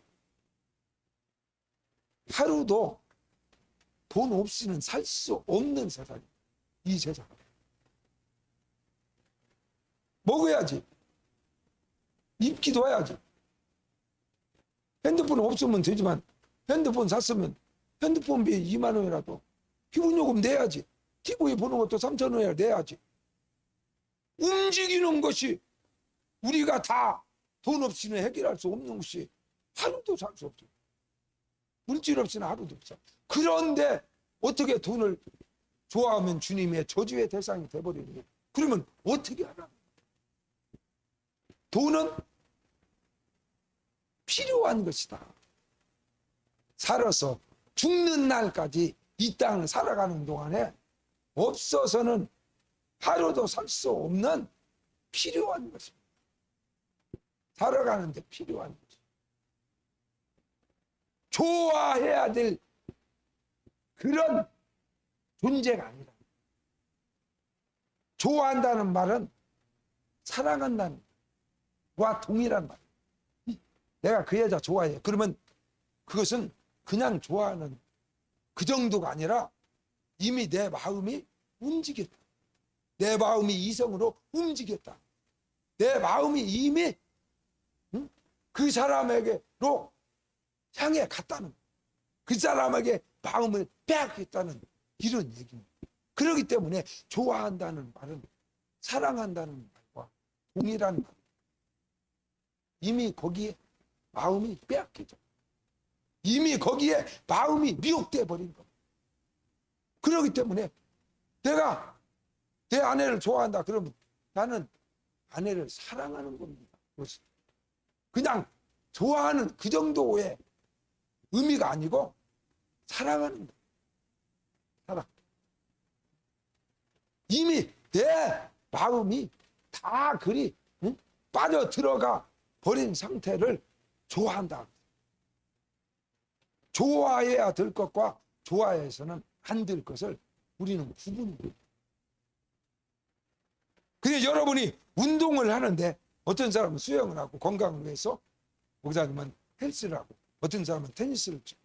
하루도 돈 없이는 살 수 없는 세상이에요. 이 세상. 먹어야지. 입기도 해야지. 핸드폰 없으면 되지만 핸드폰 샀으면 핸드폰비 2만 원이라도 기본요금 내야지. TV 보는 것도 3천 원이라 내야지. 움직이는 것이 우리가 다 돈 없이는 해결할 수 없는 것이 하루도 살 수 없죠. 물질 없이는 하루도 없어. 그런데 어떻게 돈을 좋아하면 주님의 저주의 대상이 돼버리는 거예요. 그러면 어떻게 하나? 돈은 필요한 것이다. 살아서 죽는 날까지 이 땅을 살아가는 동안에 없어서는 하루도 살 수 없는 필요한 것입니다. 살아가는데 필요한 것. 좋아해야 될 그런 존재가 아니라, 좋아한다는 말은 사랑한다는 와 동일한 말. 내가 그 여자 좋아해. 그러면 그것은 그냥 좋아하는 그 정도가 아니라 이미 내 마음이 움직였다. 내 마음이 이성으로 움직였다. 내 마음이 이미 그 사람에게로 향해 갔다는, 그 사람에게 마음을 빼앗겼다는 이런 얘기입니다. 그렇기 때문에 좋아한다는 말은 사랑한다는 말과 동일한 말. 이미 거기에 마음이 빼앗기죠. 이미 거기에 마음이 미혹돼 버린 겁니다. 그렇기 때문에 내가 내 아내를 좋아한다 그러면 나는 아내를 사랑하는 겁니다. 그냥 좋아하는 그 정도의 의미가 아니고 사랑하는 거예요. 사랑. 이미 내 마음이 다 그리 빠져 들어가 버린 상태를 좋아한다. 좋아해야 될 것과 좋아해서는 안 될 것을 우리는 구분해요. 그래서 여러분이 운동을 하는데 어떤 사람은 수영을 하고 건강을 위해서, 목사님은 헬스를 하고, 어떤 사람은 테니스를 치고,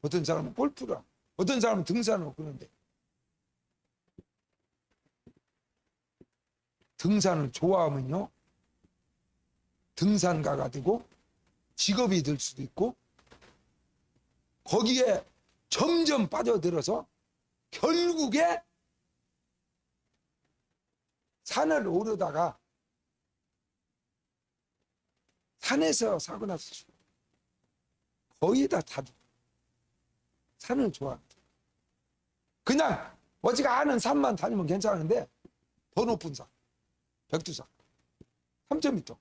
어떤 사람은 골프를 하고, 어떤 사람은 등산을 하고. 그러는데 등산을 좋아하면요, 등산가가 되고 직업이 될 수도 있고, 거기에 점점 빠져들어서 결국에 산을 오르다가 산에서 사고 나서 죽어. 거의 다 죽어. 산을 좋아합니다. 그냥 어지간한 산만 다니면 괜찮은데 더 높은 산, 백두산 3,000m,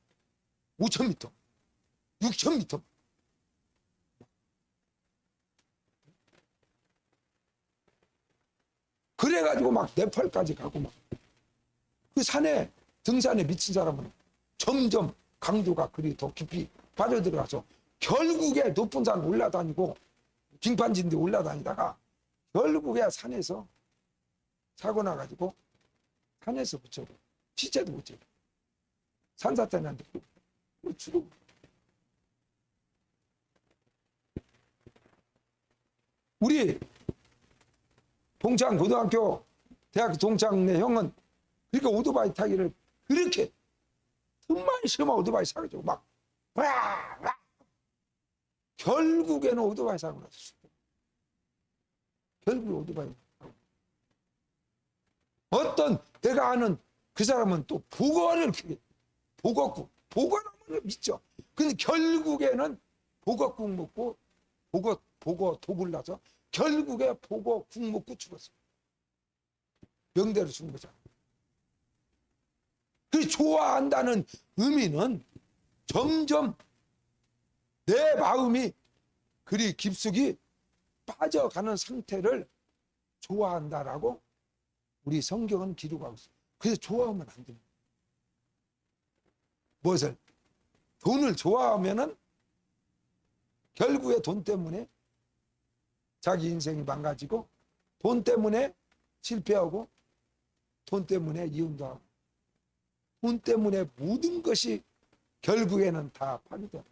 5,000m, 6,000m, 그래가지고 막 네팔까지 가고, 막 그 산에 등산에 미친 사람은 점점 강도가 그리 더 깊이 빠져들어가서 결국에 높은 산 올라다니고 빙판진데 올라다니다가 결국에 산에서 사고 나가지고 산에서 붙여고 시체도 못 지고 산사태 난데 죽어. 우리 동창 고등학교 대학교 동창 내 형은 그러니까 오토바이 타기를 그렇게 정말 심한 오토바이 사가지고 막 결국에는 오토바이 사고 나서 죽어. 결국에 오토바이. 어떤 내가 아는 그 사람은 또 보거를 보거국, 보거라면 믿죠. 근데 결국에는 보거국 먹고 보거 독을 나서 결국에 보거국 먹고 죽었어. 명대로 죽은 거잖아. 그 좋아한다는 의미는 점점 내 마음이 그리 깊숙이 빠져가는 상태를 좋아한다라고 우리 성경은 기록하고 있어요. 그래서 좋아하면 안 됩니다. 무엇을? 돈을 좋아하면은 결국에 돈 때문에 자기 인생이 망가지고, 돈 때문에 실패하고, 돈 때문에 이혼도 하고, 돈 때문에 모든 것이 결국에는 다 파괴돼.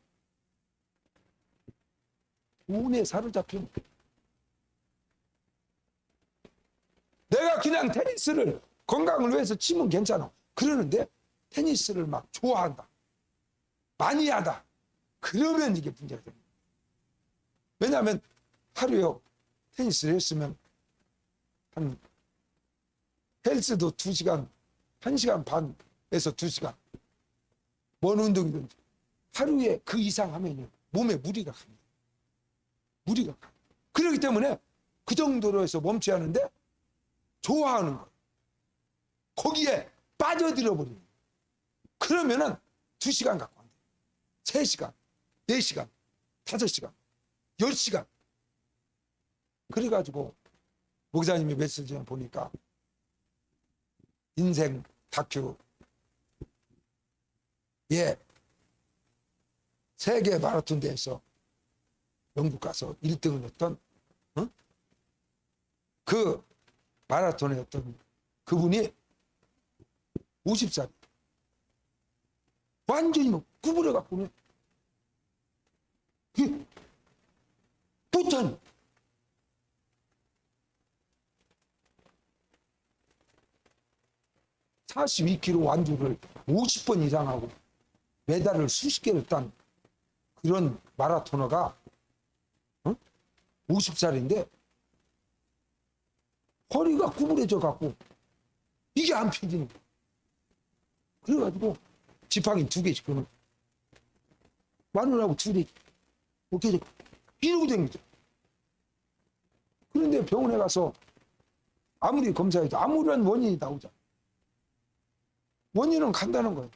돈에 사로잡히면 내가 그냥 테니스를 건강을 위해서 치면 괜찮아. 그러는데 테니스를 막 좋아한다, 많이 하다, 그러면 이게 문제가 됩니다. 왜냐하면 하루에 테니스를 했으면 한 헬스도 2시간, 1시간 반에서 2시간, 뭔 운동이든지 하루에 그 이상 하면요 몸에 무리가 갑니다. 무리가 가. 그렇기 때문에 그 정도로 해서 멈춰야 하는데 좋아하는 거예요. 거기에 빠져들어 버리는 거예요. 그러면은 2시간 갖고 안 돼요. 3시간, 4시간, 5시간, 10시간. 그래가지고 목사님이 며칠 전에 보니까 인생 다큐, 예, 세계 마라톤 대회에서 영국 가서 1등을 했던 그 마라톤의 어떤 그분이 50살 완전히 뭐 구부려 갖고는 보통 42km 완주를 50번 이상 하고 메달을 수십 개를 딴 그런 마라토너가 50살인데 허리가 구부러져 갖고 이게 안 펴지는 거야. 그래가지고 지팡이 2개씩 그러면 마누라하고 둘이 어떻게 이러고 다니죠. 그런데 병원에 가서 아무리 검사해도 아무런 원인이 나오잖아. 원인은 간단한 거예요.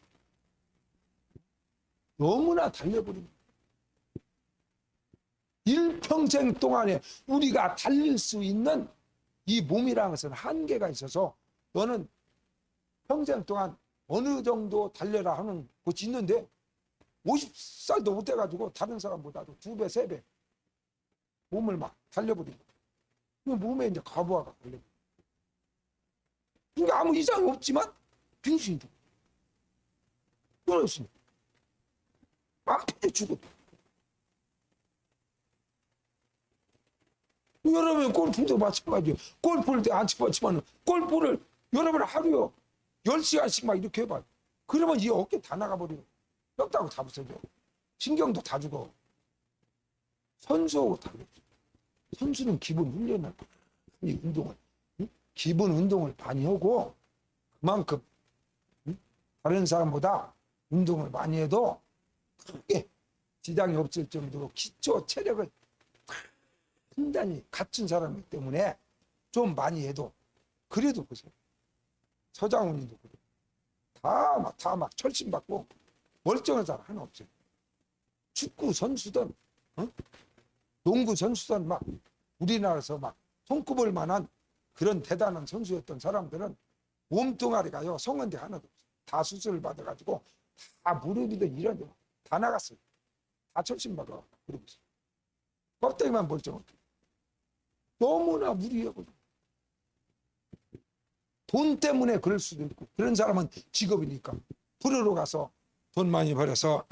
너무나 달려버린 거예요. 일평생 동안에 우리가 달릴 수 있는 이 몸이라는 것은 한계가 있어서 너는 평생 동안 어느 정도 달려라 하는 곳이 있는데 50살도 못 돼가지고 다른 사람보다도 2배, 3배 몸을 막 달려버린 거예요. 몸에 이제 가부화가 걸려요. 그러니까 아무 이상이 없지만 빙신이 돼. 끊었으니 마음 편히 죽어도. 여러분 골프도 마찬가지예요. 골프를 안 쳐봤지만 골프를 여러분 하루요 10시간씩 막 이렇게 해봐요. 그러면 이 어깨 다 나가버려요. 뼈다고 다 부서져. 신경도 다 죽어. 선수하고 다르죠. 선수는 기본 훈련을 이 운동을 기본 운동을 많이 하고 그만큼 다른 사람보다 운동을 많이 해도 크게 지장이 없을 정도로 기초 체력을 단단히 갖춘 사람이기 때문에 좀 많이 해도 그래도 보세요. 서장훈이도 그래. 다 막 철심받고 멀쩡한 사람 하나 없어요. 축구 선수든 농구 선수든 막 우리나라에서 막 손꼽을 만한 그런 대단한 선수였던 사람들은 몸뚱아리가요 성원대 하나도 없어요. 다 수술을 받아가지고 다 무릎이든 이런 데 다 나갔어요. 다 철심받아. 그러고 있어요. 껍데기만 멀쩡하고 너무나 무리하고 돈 때문에 그럴 수도 있고 그런 사람은 직업이니까 프로로 가서 돈 많이 벌여서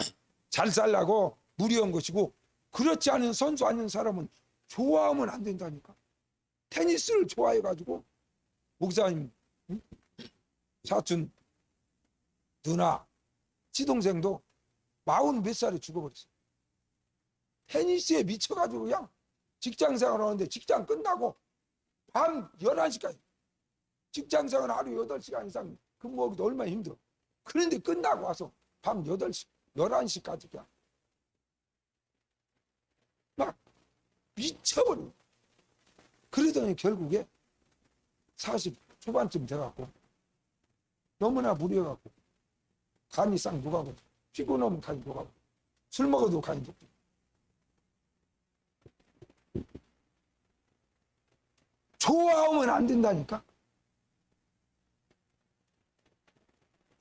잘 살라고 무리한 것이고 그렇지 않은 선수 아닌 사람은 좋아하면 안 된다니까. 테니스를 좋아해가지고 목사님 사촌 누나 시동생도 40 몇 살에 죽어버렸어요. 테니스에 미쳐가지고 그냥 직장생활 하는데 직장 끝나고 밤 11시까지 직장생활 하루 8시간 이상 근무하기도 얼마나 힘들어. 그런데 끝나고 와서 밤 8시, 11시까지 그냥 막 미쳐버려. 그러더니 결국에 40 초반쯤 돼갖고 너무나 무리해갖고 간이 싹 녹아고 피곤하면 간이 녹아고 술 먹어도 간이 녹고 좋아하면 안 된다니까.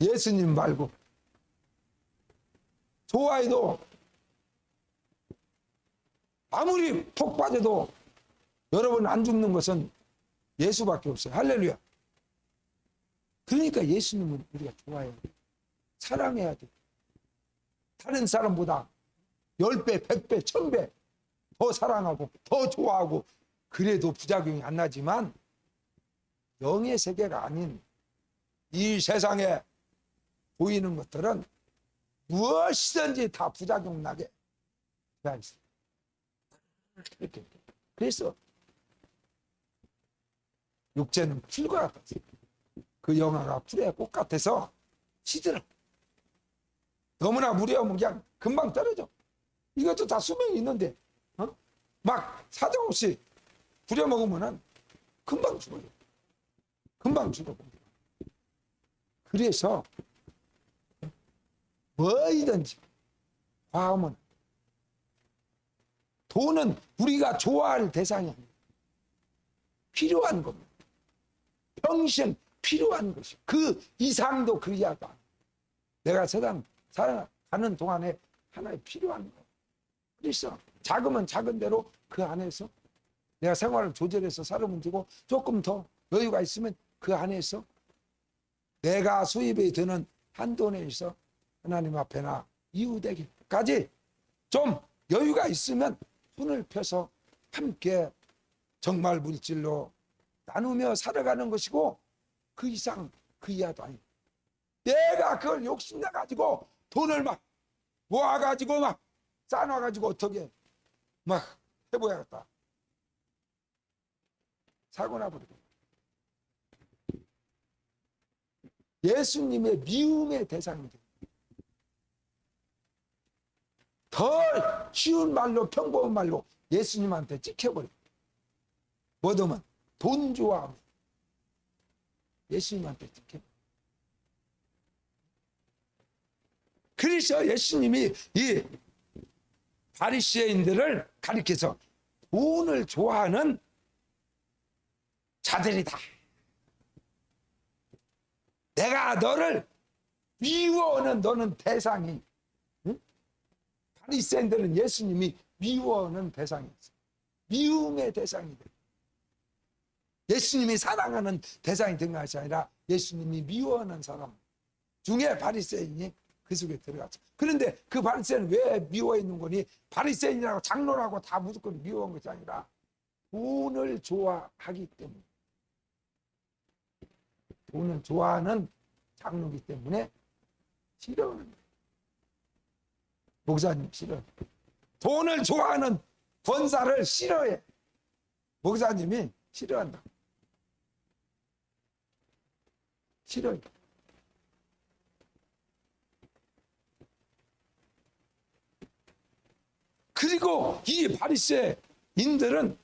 예수님 말고 좋아해도 아무리 폭 빠져도 여러분 안 죽는 것은 예수밖에 없어요. 할렐루야. 그러니까 예수님은 우리가 좋아해야 돼. 사랑해야 돼. 다른 사람보다 10배, 100배, 1000배 더 사랑하고 더 좋아하고 그래도 부작용이 안 나지만 영의 세계가 아닌 이 세상에 보이는 것들은 무엇이든지 다 부작용 나게 되어 있어요. 그렇게. 그래서 육체는 풀과 같았어요. 그 영화가 풀의 꽃 같아서 시들어. 너무나 무리하면 그냥 금방 떨어져. 이것도 다 수명이 있는데 막 사정없이 부려먹으면 금방 죽어요. 금방 죽어버려. 그래서 뭐이든지 과하면 돈은 우리가 좋아할 대상이 아니에요. 필요한 겁니다. 평생 필요한 것이 그 이상도 그 이하도 아니에요. 내가 세상 살아가는 동안에 하나의 필요한 거예요. 그래서 작으면 작은 대로 그 안에서 내가 생활을 조절해서 살으면 되고 조금 더 여유가 있으면 그 안에서 내가 수입이 되는 한도 내에서 하나님 앞에나 이웃에게까지 좀 여유가 있으면 손을 펴서 함께 정말 물질로 나누며 살아가는 것이고 그 이상 그 이하도 아니에요. 내가 그걸 욕심내가지고 돈을 막 모아가지고 막 쌓아놔가지고 어떻게 막 해보야겠다. 사고 나버리고. 예수님의 미움의 대상이 돼요. 더 쉬운 말로 평범한 말로 예수님한테 찍혀버려. 뭐더만 돈 좋아하면 예수님한테 찍혀. 그래서 예수님이 이 바리새인들을 가리켜서 돈을 좋아하는 자들이다. 내가 너를 미워하는 너는 대상이 바리새인들은 예수님이 미워하는 대상이었어요. 미움의 대상이 돼요. 예수님이 사랑하는 대상이 된 것이 아니라 예수님이 미워하는 사람 중에 바리새인이 그 속에 들어갔죠. 그런데 그 바리새인은 왜 미워 있는 거니? 바리새인이라고 장로라고 다 무조건 미워한 것이 아니라 돈을 좋아하기 때문에, 돈을 좋아하는 장로이기 때문에 싫어하는 거예요. 목사님 싫어요. 돈을 좋아하는 권사를 싫어해. 목사님이 싫어한다. 싫어요. 그리고 이 바리새인들은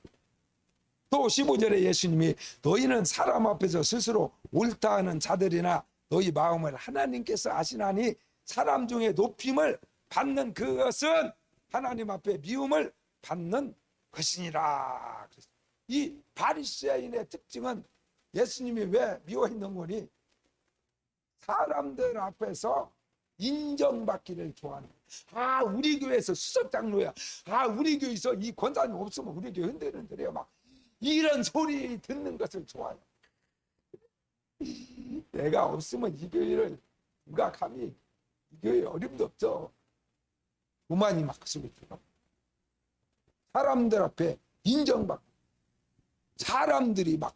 또 15절에 예수님이 너희는 사람 앞에서 스스로 옳다 하는 자들이나 너희 마음을 하나님께서 아시나니 사람 중에 높임을 받는 그것은 하나님 앞에 미움을 받는 것이니라. 이 바리새인의 특징은 예수님이 왜 미워했는 거니? 사람들 앞에서 인정받기를 좋아하는 거예요. 우리 교회에서 수석장로야. 우리 교회에서 이 권사님 없으면 우리 교회 흔들흔들해요. 막 이런 소리 듣는 것을 좋아해요. 내가 없으면 이 교회를 누가 감히, 이 교회 어림도 없죠. 오만이 막 속에 들어. 사람들 앞에 인정받고 사람들이 막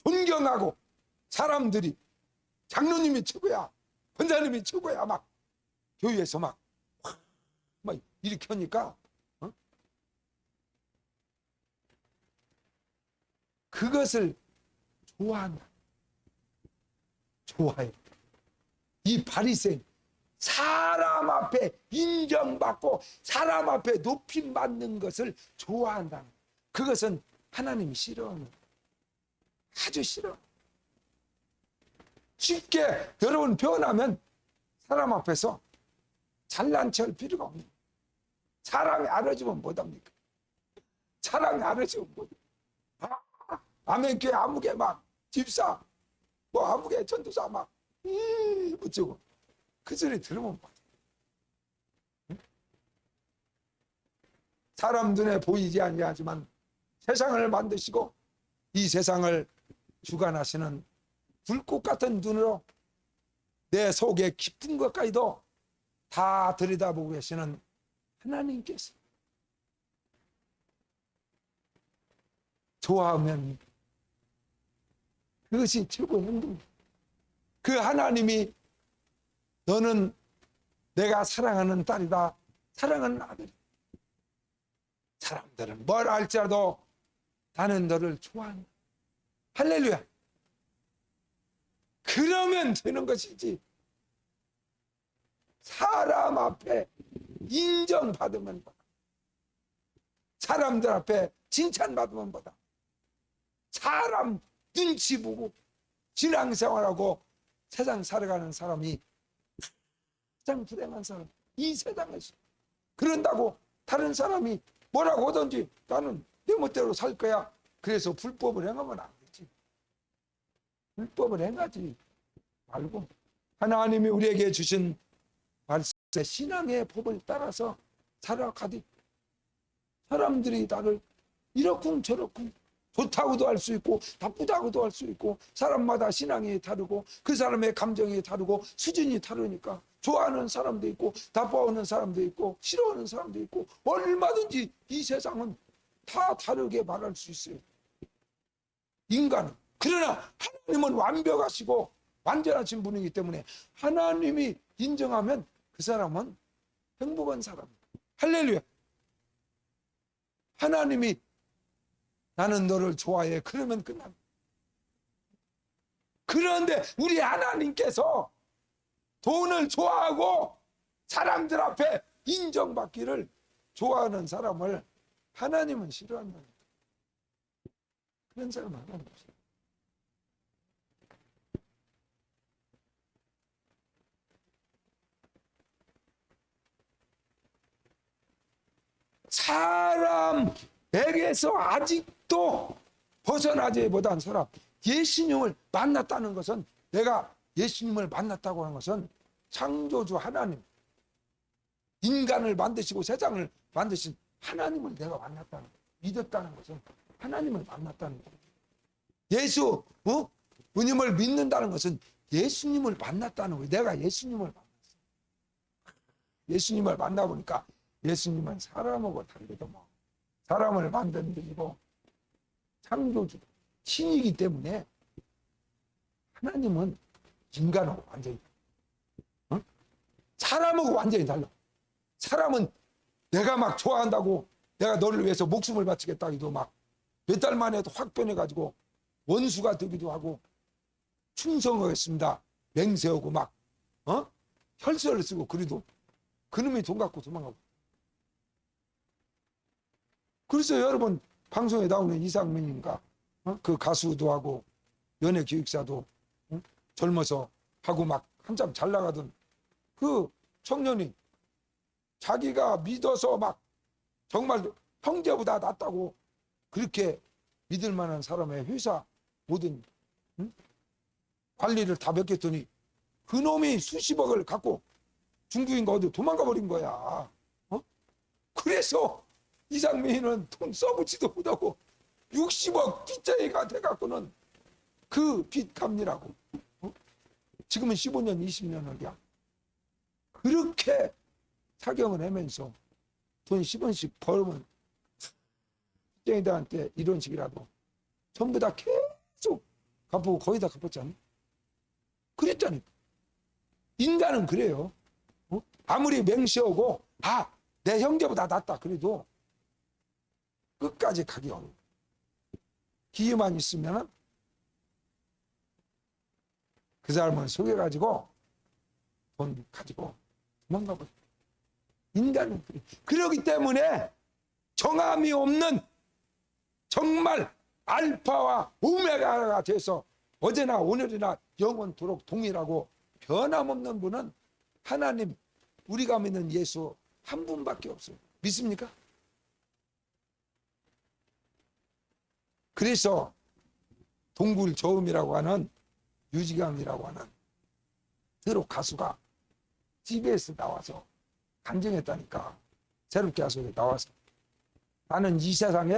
존경하고 사람들이 장로님이 최고야, 권사님이 최고야, 막 교회에서 막 이렇게 하니까 그것을 좋아한다. 좋아해. 이 바리새인 사람 앞에 인정받고 사람 앞에 높임 받는 것을 좋아한다. 그것은 하나님이 싫어하는 거예요. 아주 싫어. 쉽게 여러분 변하면 사람 앞에서 잘난 척할 필요가 없는 거예요. 사람이 알아주면 못합니까? 사람이 알아주면 못합니까? 아멘교회 아무개 막 집사 뭐 아무개 전도사 막 어쩌고 그 소리 들으면 응? 사람 눈에 보이지 아니하지만 세상을 만드시고 이 세상을 주관하시는 불꽃 같은 눈으로 내 속에 깊은 것까지도 다 들여다보고 계시는 하나님께서 좋아하면 그것이 최고의 행복입니다. 그 하나님이 너는 내가 사랑하는 딸이다, 사랑하는 아들이다. 사람들은 뭘 할지라도 나는 너를 좋아한다. 할렐루야. 그러면 되는 것이지 사람 앞에 인정받으면 보다, 사람들 앞에 칭찬받으면 보다, 사람 눈치 보고 신앙생활하고 세상 살아가는 사람이 가장 불행한 사람, 이 세상에서. 그런다고 다른 사람이 뭐라고 하든지 나는 내 멋대로 살 거야, 그래서 불법을 행하면 안 되지. 불법을 행하지 말고 하나님이 우리에게 주신 말씀, 신앙의 법을 따라서 살아가듯 사람들이 나를 이렇군 저렇군, 좋다고도 할 수 있고 나쁘다고도 할 수 있고, 사람마다 신앙이 다르고 그 사람의 감정이 다르고 수준이 다르니까 좋아하는 사람도 있고 나빠하는 사람도 있고 싫어하는 사람도 있고, 얼마든지 이 세상은 다 다르게 말할 수 있어요, 인간은. 그러나 하나님은 완벽하시고 완전하신 분이기 때문에 하나님이 인정하면 그 사람은 행복한 사람이에요. 할렐루야. 하나님이 나는 너를 좋아해, 그러면 끝납니다. 그런데 우리 하나님께서 돈을 좋아하고 사람들 앞에 인정받기를 좋아하는 사람을 하나님은 싫어한다. 그런 사람 하나님 없어요. 사람에게서 아직도 벗어나지 못한 사람, 예수님을 만났다는 것은, 내가 예수님을 만났다고 하는 것은 창조주 하나님, 인간을 만드시고 세상을 만드신 하나님을 내가 만났다는 거예요. 믿었다는 것은 하나님을 만났다는 거예요. 예수님을 믿는다는 것은 예수님을 만났다는 거예요. 내가 예수님을 만났어요. 예수님을 만나보니까 예수님은 사람하고 다르거든. 뭐. 사람을 만든 분이고 창조주 신이기 때문에 하나님은 인간하고 완전히 사람하고 완전히 달라. 사람은 내가 막 좋아한다고 내가 너를 위해서 목숨을 바치겠다 해도 막 몇 달 만에도 확 변해가지고 원수가 되기도 하고 충성하겠습니다 맹세하고 막 혈서를 쓰고 그래도 그놈이 돈 갖고 도망가고. 그래서 여러분 방송에 나오는 이상민인가 그 가수도 하고 연예 기획사도 젊어서 하고 막 한참 잘 나가던 그 청년이 자기가 믿어서 막 정말 형제보다 낫다고 그렇게 믿을 만한 사람의 회사 모든 관리를 다 맡겼더니 그놈이 수십억을 갖고 중국인가 어디 도망가 버린 거야. 그래서 이상민은 돈 써보지도 못하고 60억 빚쟁이가 돼갖고는 그 빚 갚느라고 지금은 15년 20년을 그냥 그렇게 사경을 하면서 돈 10원씩 벌면 빚쟁이들한테 이런 식이라도 전부 다 계속 갚고 거의 다 갚았잖아. 그랬잖아요. 인간은 그래요. 아무리 맹세하고 내 형제보다 낫다 그래도 끝까지 가기 어려워. 기회만 있으면 그 사람을 속여가지고 돈 가지고 도망가 버려. 인간은 그래. 그러기 때문에 정함이 없는 정말 알파와 오메가가 돼서 어제나 오늘이나 영원토록 동일하고 변함없는 분은 하나님, 우리가 믿는 예수 한 분밖에 없어요. 믿습니까? 그래서 동굴 저음이라고 하는 유지강이라고 하는 드록 가수가 TBS 나와서 간증했다니까. 새롭게 가수에 나와서 나는 이 세상에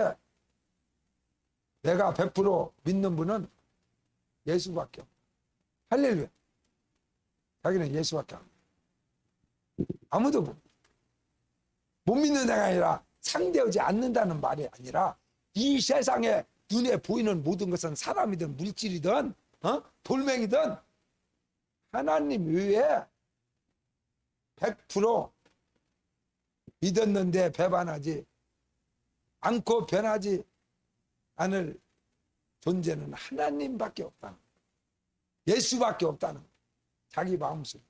내가 100% 믿는 분은 예수밖에 없다. 할렐루야. 자기는 예수밖에 없다. 아무도 못 믿는 애가 아니라 상대하지 않는다는 말이 아니라 이 세상에 눈에 보이는 모든 것은 사람이든 물질이든 돌멩이든 하나님 외에 100% 믿었는데 배반하지 않고 변하지 않을 존재는 하나님밖에 없다는, 예수밖에 없다는 자기 마음속에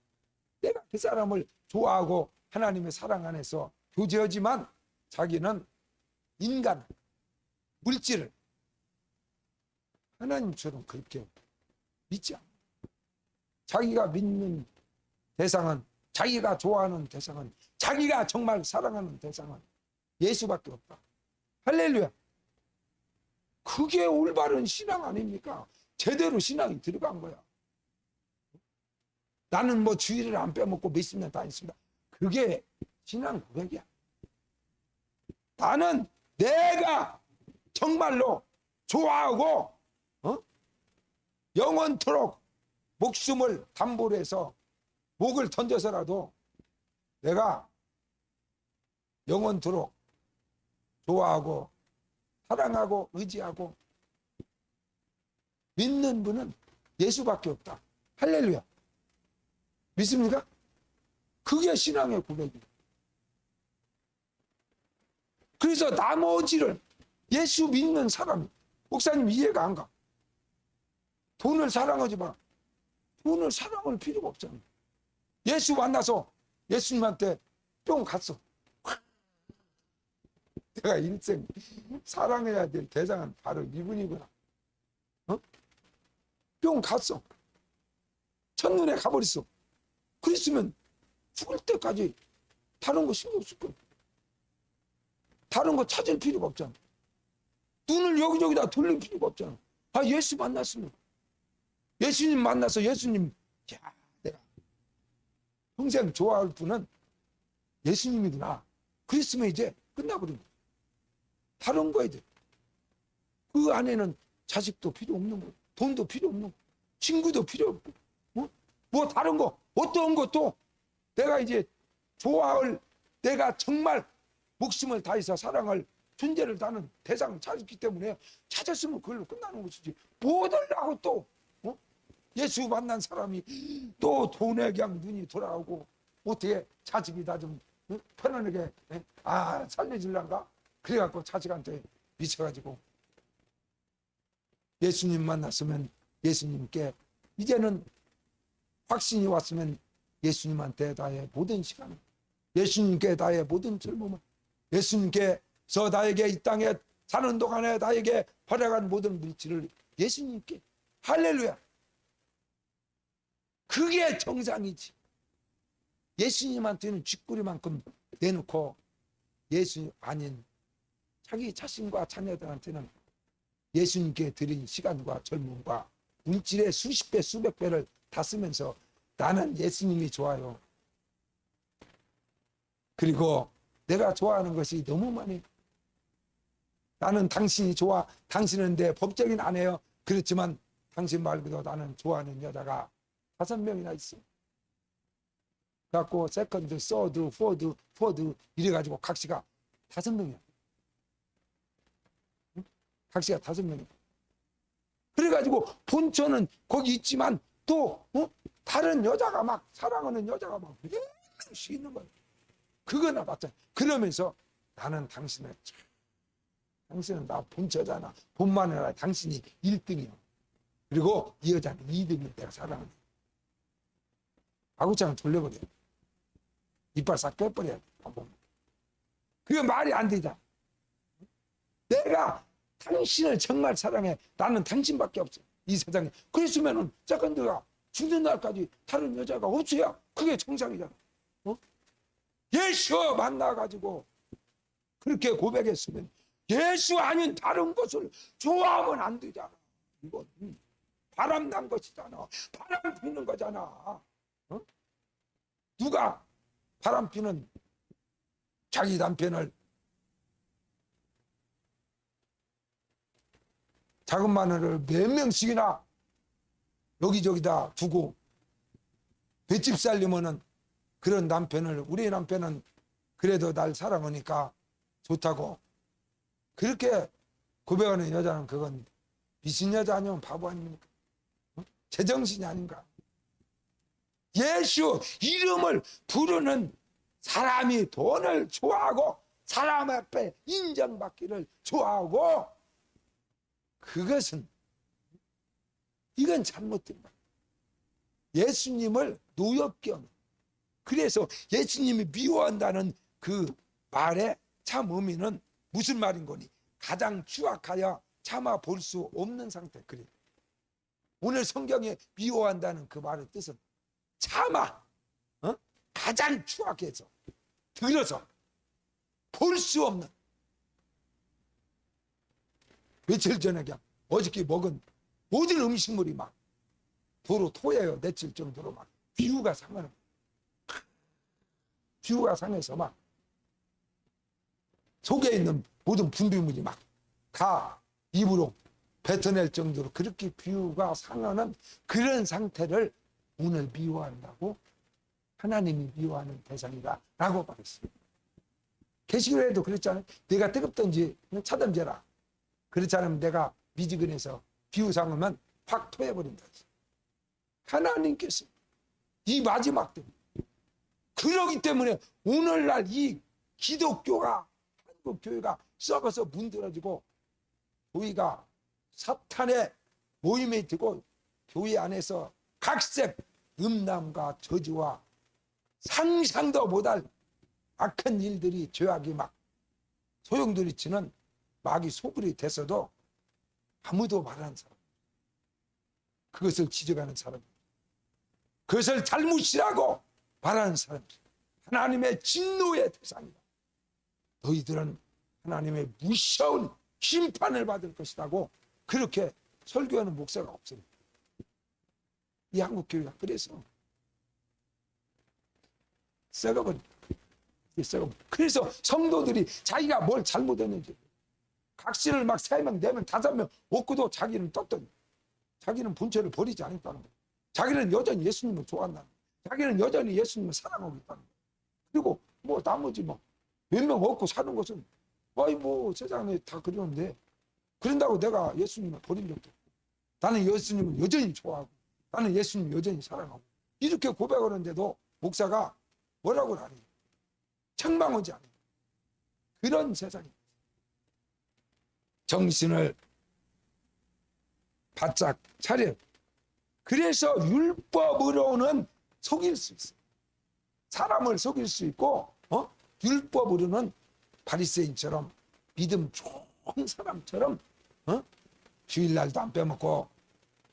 내가 그 사람을 좋아하고 하나님의 사랑 안에서 교제하지만 자기는 인간, 물질을 하나님처럼 그렇게 믿지 않아. 자기가 믿는 대상은, 자기가 좋아하는 대상은, 자기가 정말 사랑하는 대상은 예수밖에 없다. 할렐루야. 그게 올바른 신앙 아닙니까? 제대로 신앙이 들어간 거야. 나는 뭐 주일을 안 빼먹고 몇십 년 다녔습니다. 그게 신앙 고백이야. 나는 내가 정말로 좋아하고 영원토록 목숨을 담보로 해서 목을 던져서라도 내가 영원토록 좋아하고 사랑하고 의지하고 믿는 분은 예수밖에 없다. 할렐루야. 믿습니까? 그게 신앙의 고백이에요. 그래서 나머지를 예수 믿는 사람이, 목사님 이해가 안 가. 돈을 사랑하지 마. 돈을 사랑할 필요가 없잖아요. 예수 만나서 예수님한테 뿅 갔어. 내가 인생 사랑해야 될 대상은 바로 이분이구나. 뿅 갔어. 첫눈에 가버렸어. 그랬으면 죽을 때까지 다른 거 신경 쓸 거야. 다른 거 찾을 필요가 없잖아. 눈을 여기저기다 돌릴 필요가 없잖아. 예수 만났으면, 예수님 만나서 예수님, 야, 내가 평생 좋아할 분은 예수님이구나. 그랬으면 이제 끝나버린 거야. 다른 거야 돼. 그 안에는 자식도 필요 없는 거, 돈도 필요 없는 거, 친구도 필요 없고, 뭐 다른 거, 어떤 것도 내가 이제 좋아할, 내가 정말 목숨을 다해서 사랑할 존재를 나는 대상을 찾았기 때문에 찾았으면 그걸로 끝나는 것이지. 뭐들 하고 또 예수 만난 사람이 또 돈에 그냥 눈이 돌아오고 어떻게 자식이다 좀 편안하게 살려질란가? 그래갖고 자식한테 미쳐가지고 예수님 만났으면 예수님께 이제는 확신이 왔으면 예수님한테 나의 모든 시간을, 예수님께 나의 모든 젊음을, 예수님께서 나에게 이 땅에 사는 동안에 나에게 벌어간 모든 물질을 예수님께, 할렐루야, 그게 정상이지. 예수님한테는 쥐꼬리만큼 내놓고 예수 아닌 자기 자신과 자녀들한테는 예수님께 드린 시간과 젊음과 물질의 수십 배 수백 배를 다 쓰면서 나는 예수님이 좋아요. 그리고 내가 좋아하는 것이 너무 많이, 나는 당신이 좋아, 당신은 내 법적인 아내요. 그렇지만 당신 말고도 나는 좋아하는 여자가 5명이나 있어. 그래갖고 세컨드, 서드, 포드 이래가지고 각시가 5명이야. 각시가 5명이야. 그래가지고 본처는 거기 있지만 또 다른 여자가 막 사랑하는 여자가 막 몇 명씩 있는 거야. 그거나 봤잖아. 그러면서 나는 당신은 나 본처잖아. 본만이라 당신이 1등이야. 그리고 이 여자는 2등이 내가 사랑하는. 아구창을 돌려버려. 이빨 싹 빼버려야 돼. 그게 말이 안 되잖아. 내가 당신을 정말 사랑해. 나는 당신밖에 없어. 이 세상에. 그랬으면은 세컨드가 죽는 날까지 다른 여자가 없어야 그게 정상이잖아. 예수 만나가지고 그렇게 고백했으면 예수 아닌 다른 것을 좋아하면 안 되잖아. 이건 바람 난 것이잖아. 바람 피는 거잖아. 누가 바람 피는 자기 남편을 작은 마늘을 몇 명씩이나 여기저기다 두고 볏집 살려면은 그런 남편을, 우리 남편은 그래도 날 사랑하니까 좋다고 그렇게 고백하는 여자는 그건 미친 여자 아니면 바보 아닙니까? 제정신이 아닌가? 예수 이름을 부르는 사람이 돈을 좋아하고 사람 앞에 인정받기를 좋아하고, 그것은 이건 잘못된 거야. 예수님을 노엽게 하는. 그래서 예수님이 미워한다는 그 말의 참 의미는 무슨 말인 거니? 가장 추악하여 참아 볼 수 없는 상태. 그래. 오늘 성경에 미워한다는 그 말의 뜻은 참아, 가장 추악해서 들어서 볼 수 없는. 며칠 전에 그냥 어저께 먹은 모든 음식물이 막 도로 토해요. 내칠 정도로 막 비유가 상하는, 비유가 상해서 막 속에 있는 모든 분비물이 막 다 입으로 뱉어낼 정도로 그렇게 비유가 상하는 그런 상태를 오늘 미워한다고, 하나님이 미워하는 대상이다 라고 말했어요. 계시록에도 그랬잖아요. 내가 뜨겁든지 차던지라. 그렇지 않으면 내가 미지근해서 비유상하면 확 토해버린다. 하나님께서 이 마지막 때, 그러기 때문에 오늘날 이 기독교가, 한국 교회가 썩어서 문드러지고 교회가 사탄의 모임에 들고 교회 안에서 각색 음란과 저주와 상상도 못할 악한 일들이, 죄악이 막 소용돌이치는 마귀 소굴이 됐어도 아무도 말하는 사람, 그것을 지적하는 사람, 그것을 잘못이라고 말하는 사람, 하나님의 진노의 대상이다. 너희들은 하나님의 무서운 심판을 받을 것이라고 그렇게 설교하는 목사가 없어요. 이 한국교회가 그래서 썩어버린. 그래서 성도들이 자기가 뭘 잘못했는지 각신을 막 3명, 4명, 5명 얻고도 자기는 떴더니 자기는 본체를 버리지 않았다는 거예요. 자기는 여전히 예수님을 좋아한다는 거예요. 자기는 여전히 예수님을 사랑하고 있다는 거예요. 그리고 뭐 나머지 뭐 몇 명 얻고 사는 것은 아이 뭐 세상에 다 그러는데 그런다고 내가 예수님을 버린 적도 없고 나는 예수님을 여전히 좋아하고 나는 예수님 여전히 사랑하고 이렇게 고백하는데도 목사가 뭐라고 하니 책망하지 않아요. 그런 세상이 정신을 바짝 차려. 그래서 율법으로는 속일 수 있어요. 사람을 속일 수 있고 율법으로는 바리새인처럼 믿음 좋은 사람처럼 주일날도 안 빼먹고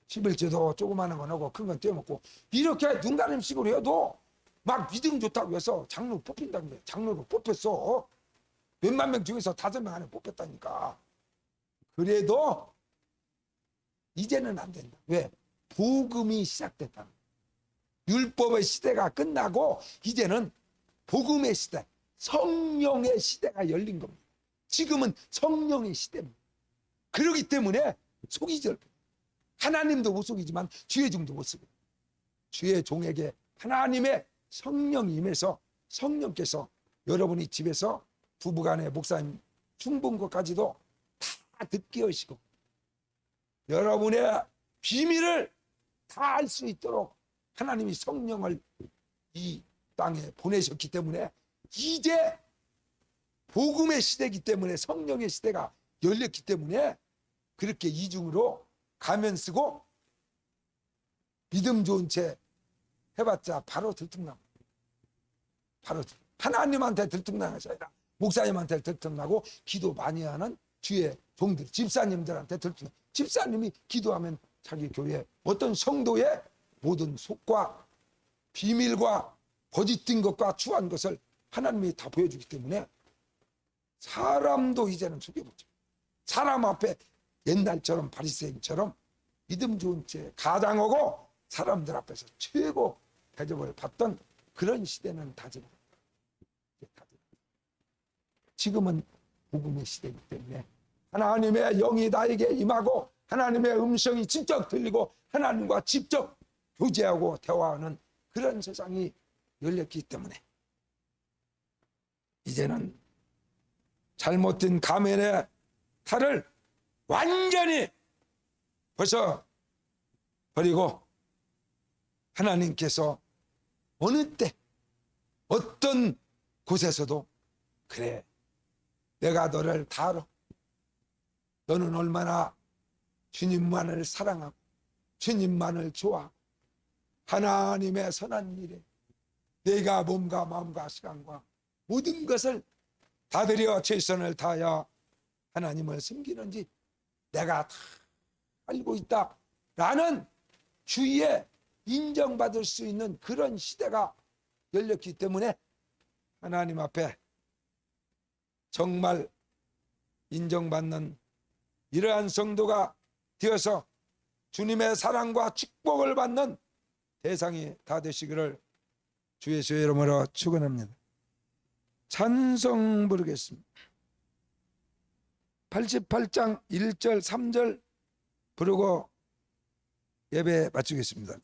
11조도 조그마한 건 하고 큰 건 떼먹고 이렇게 눈가림식으로 해도 막 믿음 좋다고 해서 장로 뽑힌다는 거예요. 장로로 뽑혔어. 몇만 명 중에서 5명 안에 뽑혔다니까. 그래도 이제는 안 된다. 왜? 복음이 시작됐다는 거예요. 율법의 시대가 끝나고 이제는 복음의 시대, 성령의 시대가 열린 겁니다. 지금은 성령의 시대입니다. 그렇기 때문에 속이지 않아요. 하나님도 못 속이지만 주의 종도 못 속여요. 주의 종에게 하나님의 성령이 임해서 성령께서 여러분이 집에서 부부간에 목사님 충분 것까지도 다 듣게 하시고 여러분의 비밀을 다 알 수 있도록 하나님이 성령을 이 땅에 보내셨기 때문에 이제 복음의 시대이기 때문에 성령의 시대가 열렸기 때문에 그렇게 이중으로 가면 쓰고 믿음 좋은 채 해봤자 바로 들통나고 바로 하나님한테 들통나는 것이 아니라 목사님한테 들통나고 기도 많이 하는 주의 종들 집사님들한테 들통나고 집사님이 기도하면 자기 교회 어떤 성도의 모든 속과 비밀과 거짓된 것과 추한 것을 하나님이 다 보여주기 때문에 사람도 이제는 속여보죠. 사람 앞에 옛날처럼 바리새인처럼 믿음 좋은 채 가장하고 사람들 앞에서 최고 대접을 받던 그런 시대는 다 지나갔다. 지금은 복음의 시대이기 때문에 하나님의 영이 나에게 임하고 하나님의 음성이 직접 들리고 하나님과 직접 교제하고 대화하는 그런 세상이 열렸기 때문에 이제는 잘못된 가면의 탈을 완전히 벗어 버리고 하나님께서 어느 때 어떤 곳에서도 그래 내가 너를 다 알아. 너는 얼마나 주님만을 사랑하고 주님만을 좋아하고 하나님의 선한 일에 내가 몸과 마음과 시간과 모든 것을 다 들여 최선을 다하여 하나님을 섬기는지 내가 다 알고 있다 라는 주위에 인정받을 수 있는 그런 시대가 열렸기 때문에 하나님 앞에 정말 인정받는 이러한 성도가 되어서 주님의 사랑과 축복을 받는 대상이 다 되시기를 주 예수의 이름으로 축원합니다. 찬송 부르겠습니다. 88장 1절 3절 부르고 예배 마치겠습니다.